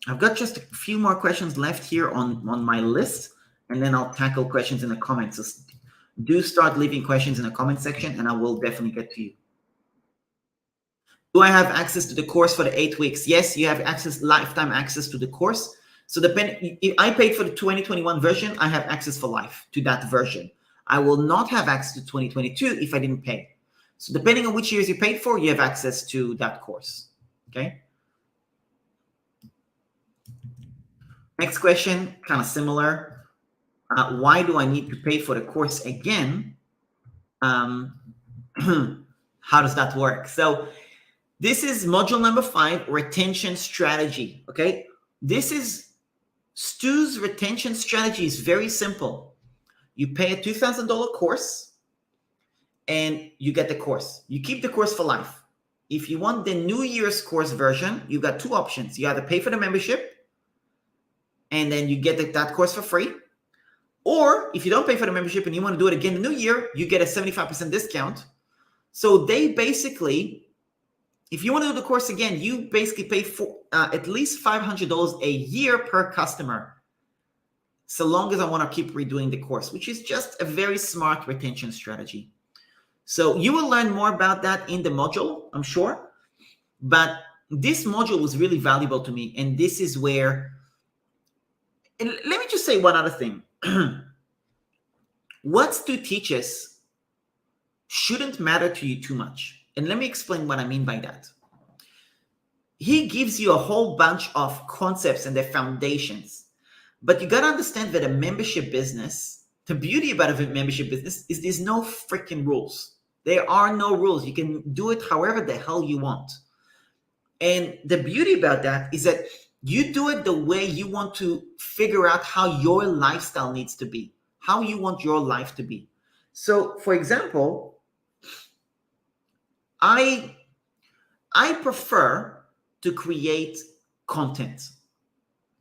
I've got just a few more questions left here on my list, and then I'll tackle questions in the comments. So do start leaving questions in the comment section, and I will definitely get to you. Do I have access to the course for the 8 weeks? Yes, you have lifetime access to the course. So if I paid for the 2021 version, I have access for life to that version. I will not have access to 2022 if I didn't pay. So depending on which years you paid for, you have access to that course. Okay. Next question, kind of similar. Why do I need to pay for the course again? How does that work? So this is module number 5, retention strategy. Okay. This is Stu's retention strategy is very simple. You pay a $2,000 course and you get the course. You keep the course for life. If you want the New Year's course version, you've got two options. You either pay for the membership and then you get that course for free. Or if you don't pay for the membership and you want to do it again in the new year, you get a 75% discount. So they basically, if you want to do the course again, you basically pay for at least $500 a year per customer, so long as I want to keep redoing the course, which is just a very smart retention strategy. So you will learn more about that in the module, I'm sure. But this module was really valuable to me. And this is where, and let me just say one other thing. What Stu teaches shouldn't matter to you too much. And let me explain what I mean by that. He gives you a whole bunch of concepts and their foundations. But you got to understand that a membership business, the beauty about a membership business is there's no freaking rules. There are no rules. You can do it however the hell you want. And the beauty about that is that you do it the way you want to figure out how your lifestyle needs to be, how you want your life to be. So, for example, I prefer to create content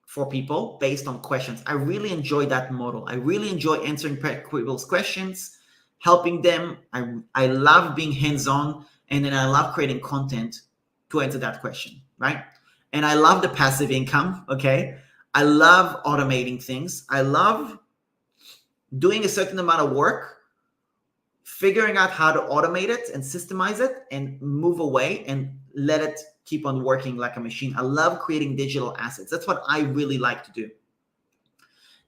for people based on questions. I really enjoy that model. I really enjoy answering people's questions, helping them. I love being hands-on, and then I love creating content to answer that question, right? And I love the passive income, okay? I love automating things. I love doing a certain amount of work, figuring out how to automate it and systemize it and move away and let it keep on working like a machine. I love creating digital assets. That's what I really like to do.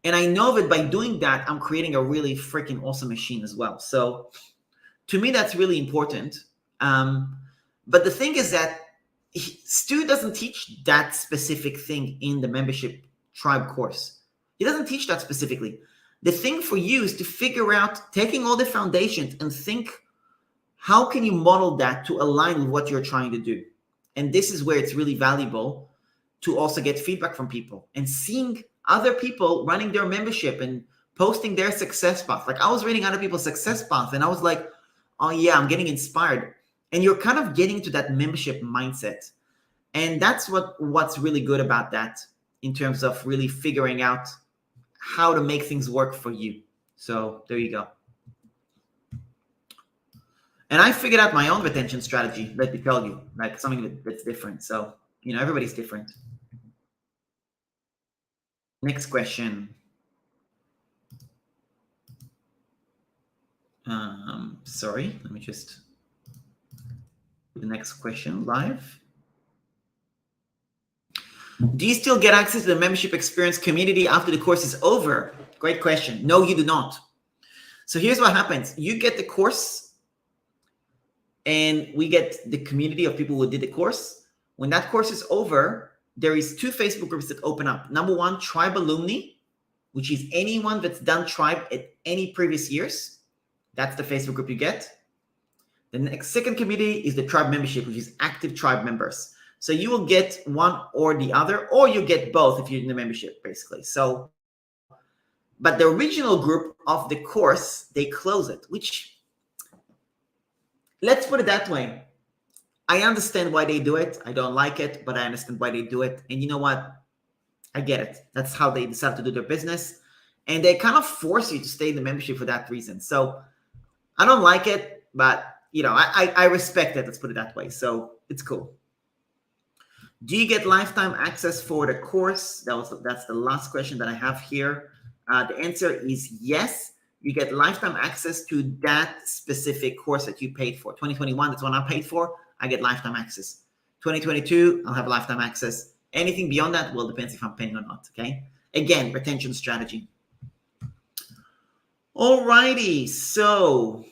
And I know that by doing that, I'm creating a really freaking awesome machine as well. So to me, that's really important. But the thing is that Stu doesn't teach that specific thing in the membership tribe course. He doesn't teach that specifically. The thing for you is to figure out, taking all the foundations and think, how can you model that to align with what you're trying to do? And this is where it's really valuable to also get feedback from people and seeing other people running their membership and posting their success path. Like I was reading other people's success path and I was like, oh yeah, I'm getting inspired. And you're kind of getting to that membership mindset. And that's what's really good about that in terms of really figuring out how to make things work for you. So there you go. And I figured out my own retention strategy, let me tell you, like something that's different. So, everybody's different. Next question. Sorry, let me just do the next question live. Do you still get access to the membership experience community after the course is over? Great question. No, you do not. So here's what happens. You get the course and we get the community of people who did the course. When that course is over, there is 2 Facebook groups that open up. Number 1, Tribe Alumni, which is anyone that's done Tribe at any previous years. That's the Facebook group you get. The next second community is the Tribe Membership, which is active Tribe members. So you will get one or the other, or you get both if you're in the membership, basically. So, but the original group of the course, they close it, which, let's put it that way. I understand why they do it. I don't like it, but I understand why they do it. And you know what? I get it. That's how they decide to do their business. And they kind of force you to stay in the membership for that reason. So I don't like it, but I respect it. Let's put it that way. So it's cool. Do you get lifetime access for the course? That's the last question that I have here. The answer is yes. You get lifetime access to that specific course that you paid for. 2021, that's what I paid for. I get lifetime access. 2022, I'll have lifetime access. Anything beyond that, well, depends if I'm paying or not, okay? Again, retention strategy. All righty, so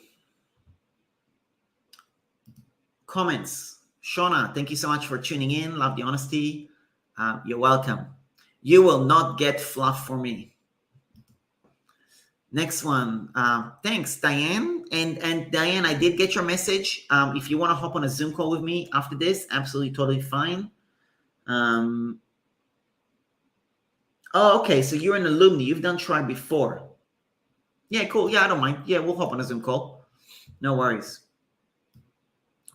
comments. Shona, thank you so much for tuning in. Love the honesty. You're welcome. You will not get fluff for me. Next one. Thanks, Diane. And Diane, I did get your message. If you want to hop on a Zoom call with me after this, absolutely, totally fine. Oh, okay. So you're an alumni. You've done Tribe before. Yeah, cool. Yeah, I don't mind. Yeah, we'll hop on a Zoom call. No worries.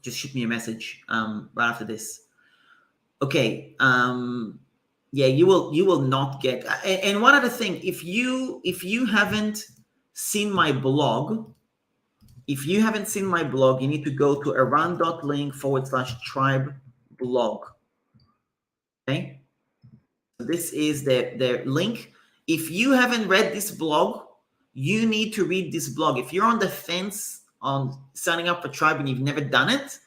Just shoot me a message right after this. Okay. Yeah, you will not get. And one other thing, if you haven't seen my blog, you need to go to aran.link/tribe blog. Okay. This is the link. If you haven't read this blog, you need to read this blog. If you're on the fence on signing up for Tribe and you've never done it,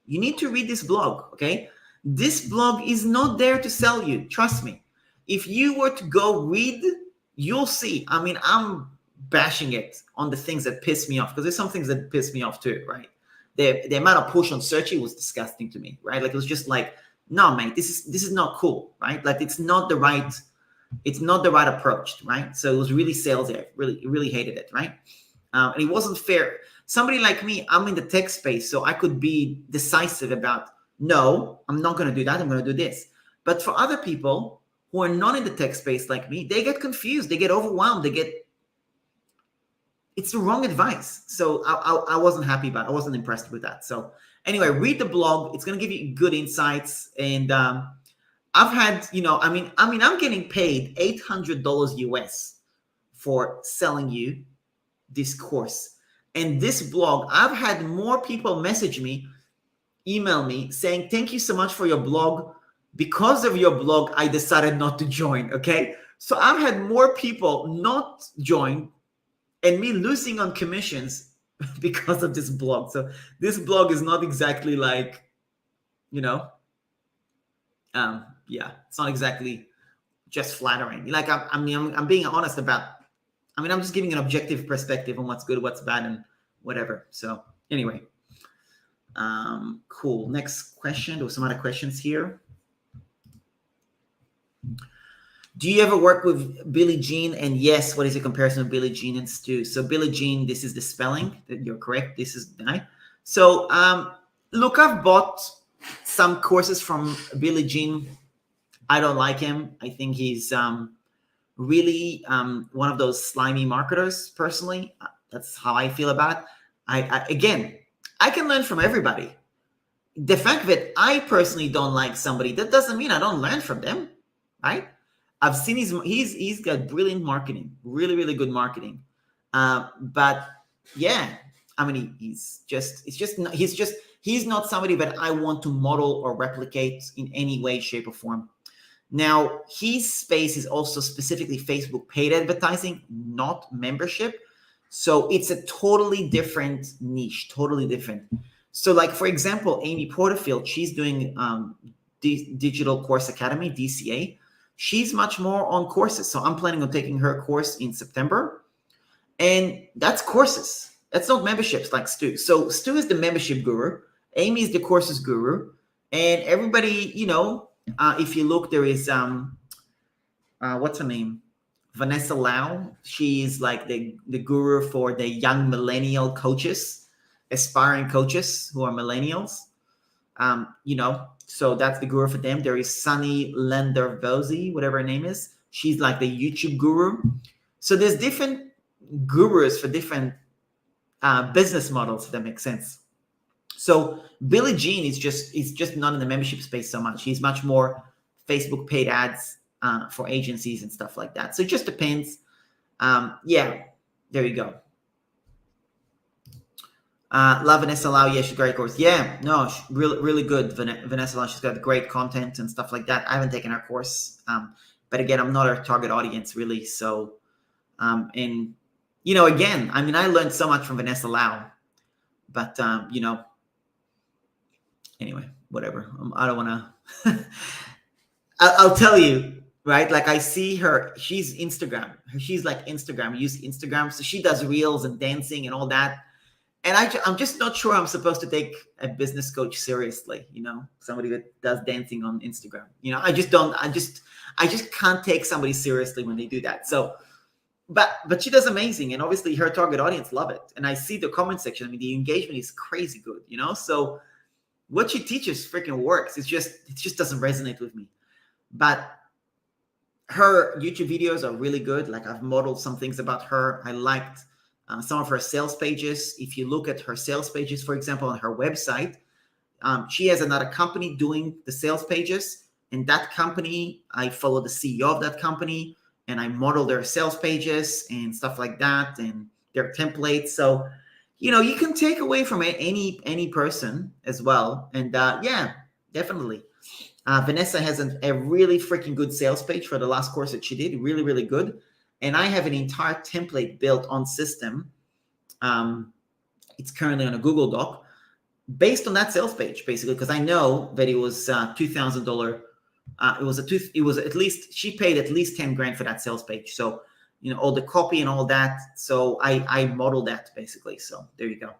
you need to read this blog, okay? This blog is not there to sell you. Trust me. If you were to go read, you'll see. I mean, I'm bashing it on the things that piss me off because there's some things that piss me off too, right? The amount of push on Searchy was disgusting to me, right? Like it was just like, no, mate, this is not cool, right? Like it's not the right approach, right? So it was really salesy. Really hated it, right? And it wasn't fair. Somebody like me, I'm in the tech space, so I could be decisive about, no, I'm not going to do that. I'm going to do this. But for other people who are not in the tech space like me, they get confused. They get overwhelmed. It's the wrong advice. So I wasn't happy about it. I wasn't impressed with that. So anyway, read the blog. It's going to give you good insights. And I've had, I'm getting paid $800 US for selling you this course. And this blog, I've had more people message me, email me saying, thank you so much for your blog. Because of your blog, I decided not to join, okay? So I've had more people not join and me losing on commissions because of this blog. So this blog is not exactly like, you know, yeah, it's not exactly just flattering. Like I'm being honest about. I mean, I'm just giving an objective perspective on what's good, what's bad, and whatever. So anyway, cool. Next question. There were some other questions here. Do you ever work with Billie Jean? And yes, what is the comparison of Billie Jean and Stu? So Billie Jean, this is the spelling. You're correct. This is I. So look, I've bought some courses from Billie Jean. I don't like him. I think he's really one of those slimy marketers. Personally, that's how I feel about it. Again, I can learn from everybody. The fact that I personally don't like somebody, that doesn't mean I don't learn from them, right? I've seen he's got brilliant marketing, really, really good marketing. But yeah, I mean, he's not somebody that I want to model or replicate in any way, shape, or form. Now, his space is also specifically Facebook paid advertising, not membership. So it's a totally different niche, totally different. So like, for example, Amy Porterfield, she's doing Digital Course Academy, DCA. She's much more on courses. So I'm planning on taking her course in September. And that's courses. That's not memberships like Stu. So Stu is the membership guru. Amy is the courses guru. And everybody, you know, if you look, there is, what's her name? Vanessa Lau. She's like the guru for the young millennial coaches, aspiring coaches who are millennials. You know, so that's the guru for them. There is Sunny Lendervozy, whatever her name is. She's like the YouTube guru. So there's different gurus for different business models, if that makes sense. So Billie Jean is just not in the membership space so much. He's much more Facebook paid ads for agencies and stuff like that. So it just depends. Yeah, there you go. Love Vanessa Lau. Yeah, she's a great course. Yeah, no, really, really good. Vanessa Lau, she's got great content and stuff like that. I haven't taken her course. But again, I'm not her target audience really. So, and, you know, again, I mean, I learned so much from Vanessa Lau. But, you know, anyway, whatever. I don't want to. I'll tell you, right? Like I see her. She's Instagram. She's like Instagram. Use Instagram. So she does reels and dancing and all that. And I'm just not sure I'm supposed to take a business coach seriously, you know, somebody that does dancing on Instagram. You know, I just can't take somebody seriously when they do that. So, but she does amazing. And obviously her target audience love it. And I see the comment section. I mean, the engagement is crazy good, you know? So what she teaches freaking works. It just doesn't resonate with me. But her YouTube videos are really good. Like I've modeled some things about her. I liked some of her sales pages. If you look at her sales pages, for example, on her website, she has another company doing the sales pages. And that company, I follow the CEO of that company and I model their sales pages and stuff like that and their templates. So, you know, you can take away from any person as well. And yeah, definitely. Vanessa has a really freaking good sales page for the last course that she did. Really, really good. And I have an entire template built on system. It's currently on a Google Doc based on that sales page, basically, because I know that it was $2,000. It was at least, she paid at least 10 grand for that sales page. So, you know, all the copy and all that. So I modeled that basically. So there you go.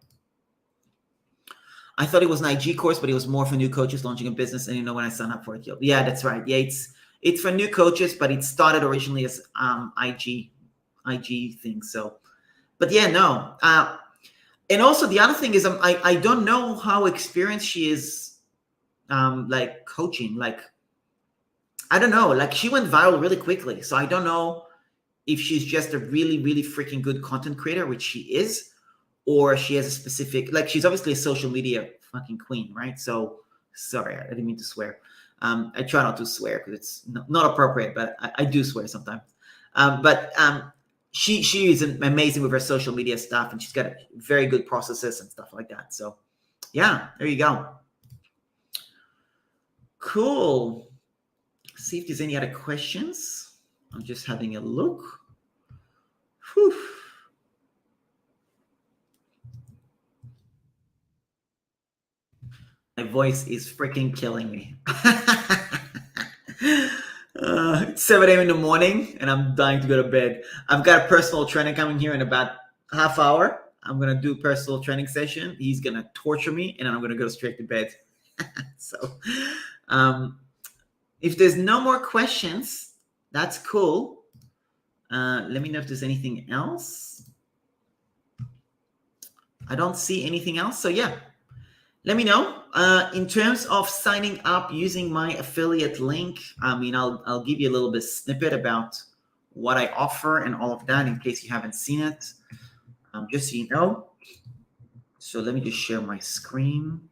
I thought it was an IG course, but it was more for new coaches launching a business. And you know, when I signed up for it, yeah, that's right. Yeah, it's for new coaches, but it started originally as IG thing. So, but yeah, no. And also the other thing is I don't know how experienced she is, like coaching. Like, I don't know. Like she went viral really quickly, so I don't know if she's just a really, really freaking good content creator, which she is, or she has a specific, like she's obviously a social media fucking queen, right? So sorry, I didn't mean to swear. I try not to swear because it's not appropriate, but I do swear sometimes. She is amazing with her social media stuff, and she's got very good processes and stuff like that. So yeah, there you go. Cool. See if there's any other questions. I'm just having a look. Whew. My voice is freaking killing me. It's 7 a.m. in the morning and I'm dying to go to bed. I've got a personal trainer coming here in about half hour. I'm gonna do a personal training session. He's gonna torture me and then I'm gonna go straight to bed. So if there's no more questions, that's cool. Let me know if there's anything else. I don't see anything else. So yeah, let me know. In terms of signing up using my affiliate link, I mean, I'll give you a little bit snippet about what I offer and all of that in case you haven't seen it, just so you know. So let me just share my screen.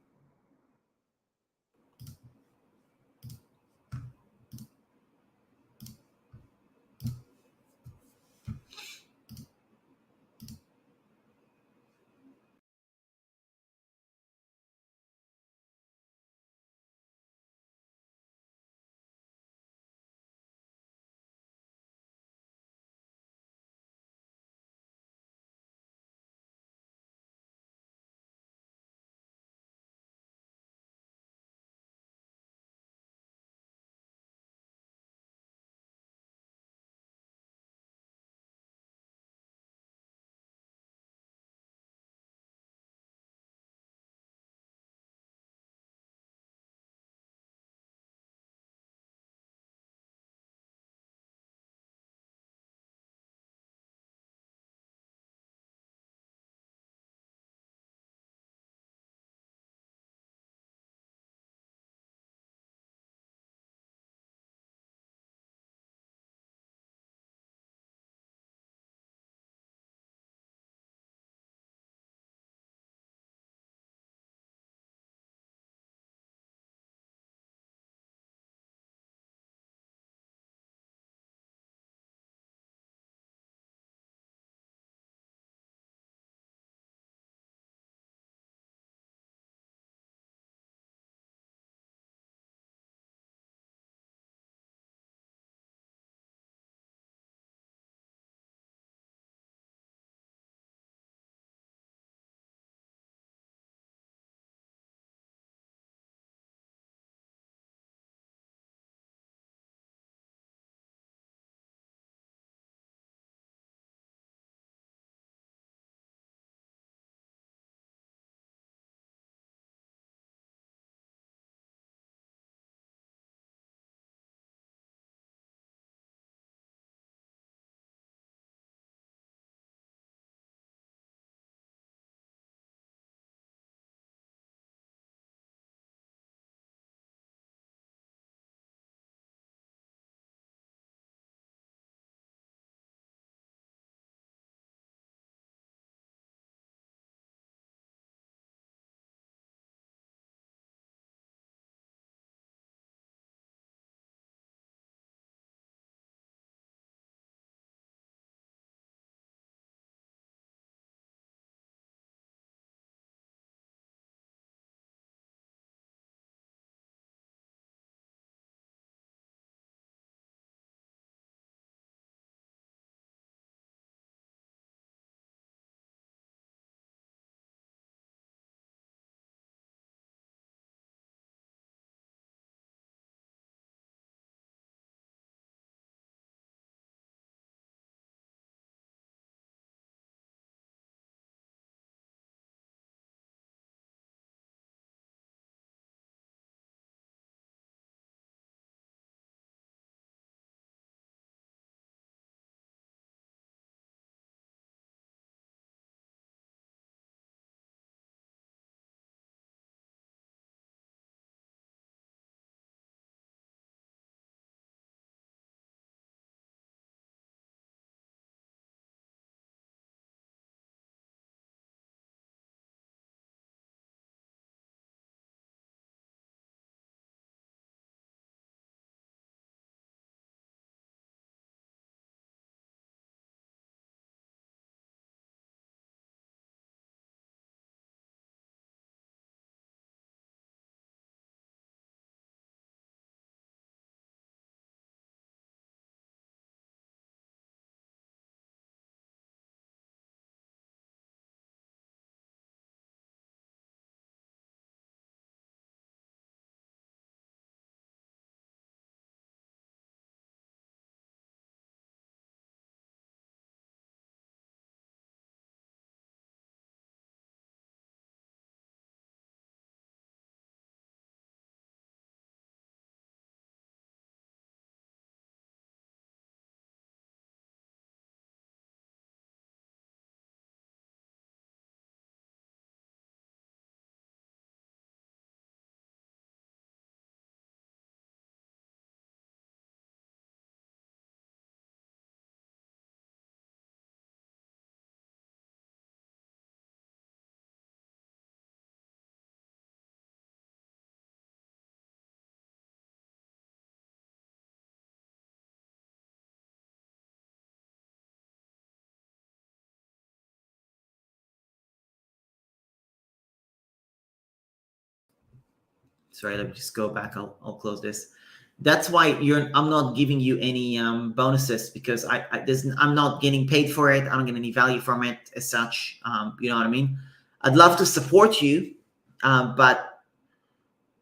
Sorry, let me just go back. I'll close this. That's why I'm not giving you any bonuses, because I'm not getting paid for it. I don't get any value from it as such. You know what I mean? I'd love to support you, but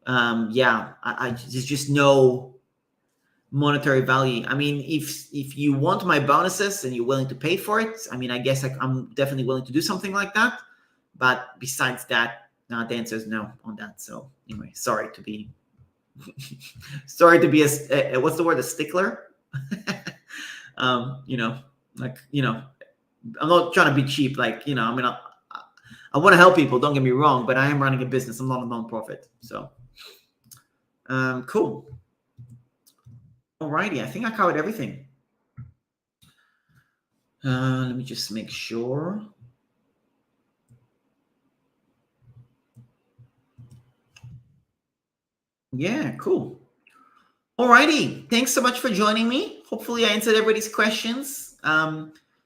yeah, there's just no monetary value. I mean, if you want my bonuses and you're willing to pay for it, I mean, I guess I'm definitely willing to do something like that. But besides that, the answer is no on that. So anyway, sorry to be a what's the word, a stickler. You know, like, you know, I'm not trying to be cheap. Like, you know, I mean, I want to help people, don't get me wrong, but I am running a business. I'm not a non-profit. So cool. Alrighty, I think I covered everything. Let me just make sure. Yeah, cool. Alrighty, thanks so much for joining me. Hopefully I answered everybody's questions.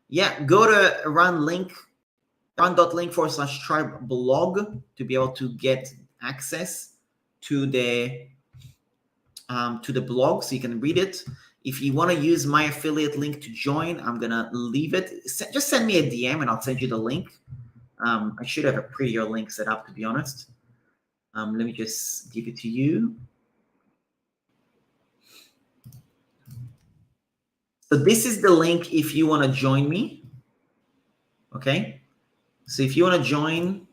Yeah, go to run.link/tribe blog to be able to get access to the blog so you can read it. If you want to use my affiliate link to join, I'm gonna leave it. Just send me a DM and I'll send you the link. I should have a prettier link set up, to be honest. Let me just give it to you. So this is the link if you want to join me. Okay. So if you want to join,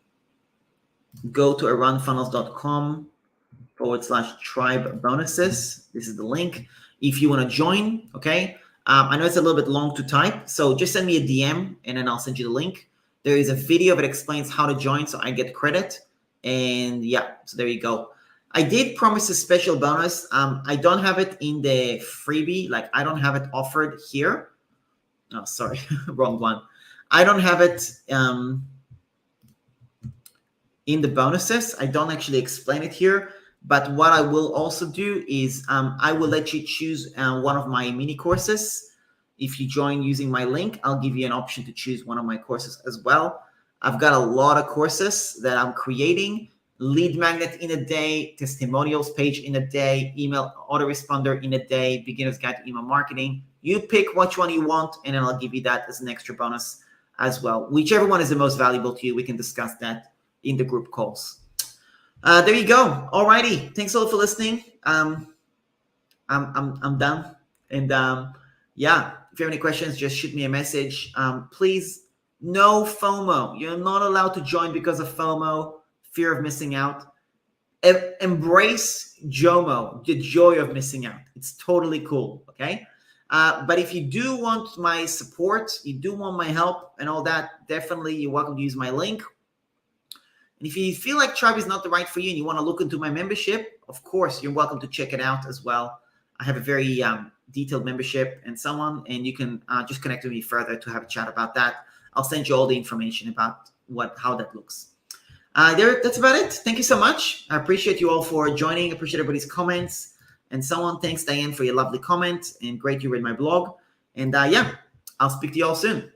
go to aroundfunnels.com/tribe bonuses. This is the link. If you want to join, okay. I know it's a little bit long to type, so just send me a DM and then I'll send you the link. There is a video that explains how to join, so I get credit. And yeah, so there you go. I did promise a special bonus. I don't have it in the freebie. Like, I don't have it offered here. Oh, sorry, wrong one. I don't have it in the bonuses. I don't actually explain it here. But what I will also do is I will let you choose one of my mini courses. If you join using my link, I'll give you an option to choose one of my courses as well. I've got a lot of courses that I'm creating. Lead magnet in a day, testimonials page in a day, email autoresponder in a day, beginner's guide to email marketing. You pick which one you want, and then I'll give you that as an extra bonus as well. Whichever one is the most valuable to you, we can discuss that in the group calls. There you go. Alrighty. Thanks a lot for listening. I'm done. And yeah, if you have any questions, just shoot me a message. Please, no FOMO. You're not allowed to join because of FOMO, fear of missing out. Embrace JOMO, the joy of missing out. It's totally cool. Okay. But if you do want my support, you do want my help and all that, definitely you're welcome to use my link. And if you feel like Tribe is not the right for you and you want to look into my membership, of course, you're welcome to check it out as well. I have a very detailed membership and so on, and you can just connect with me further to have a chat about that. I'll send you all the information about how that looks. That's about it. Thank you so much. I appreciate you all for joining. I appreciate everybody's comments and so on. Thanks, Diane, for your lovely comment, and great you read my blog. And yeah, I'll speak to you all soon.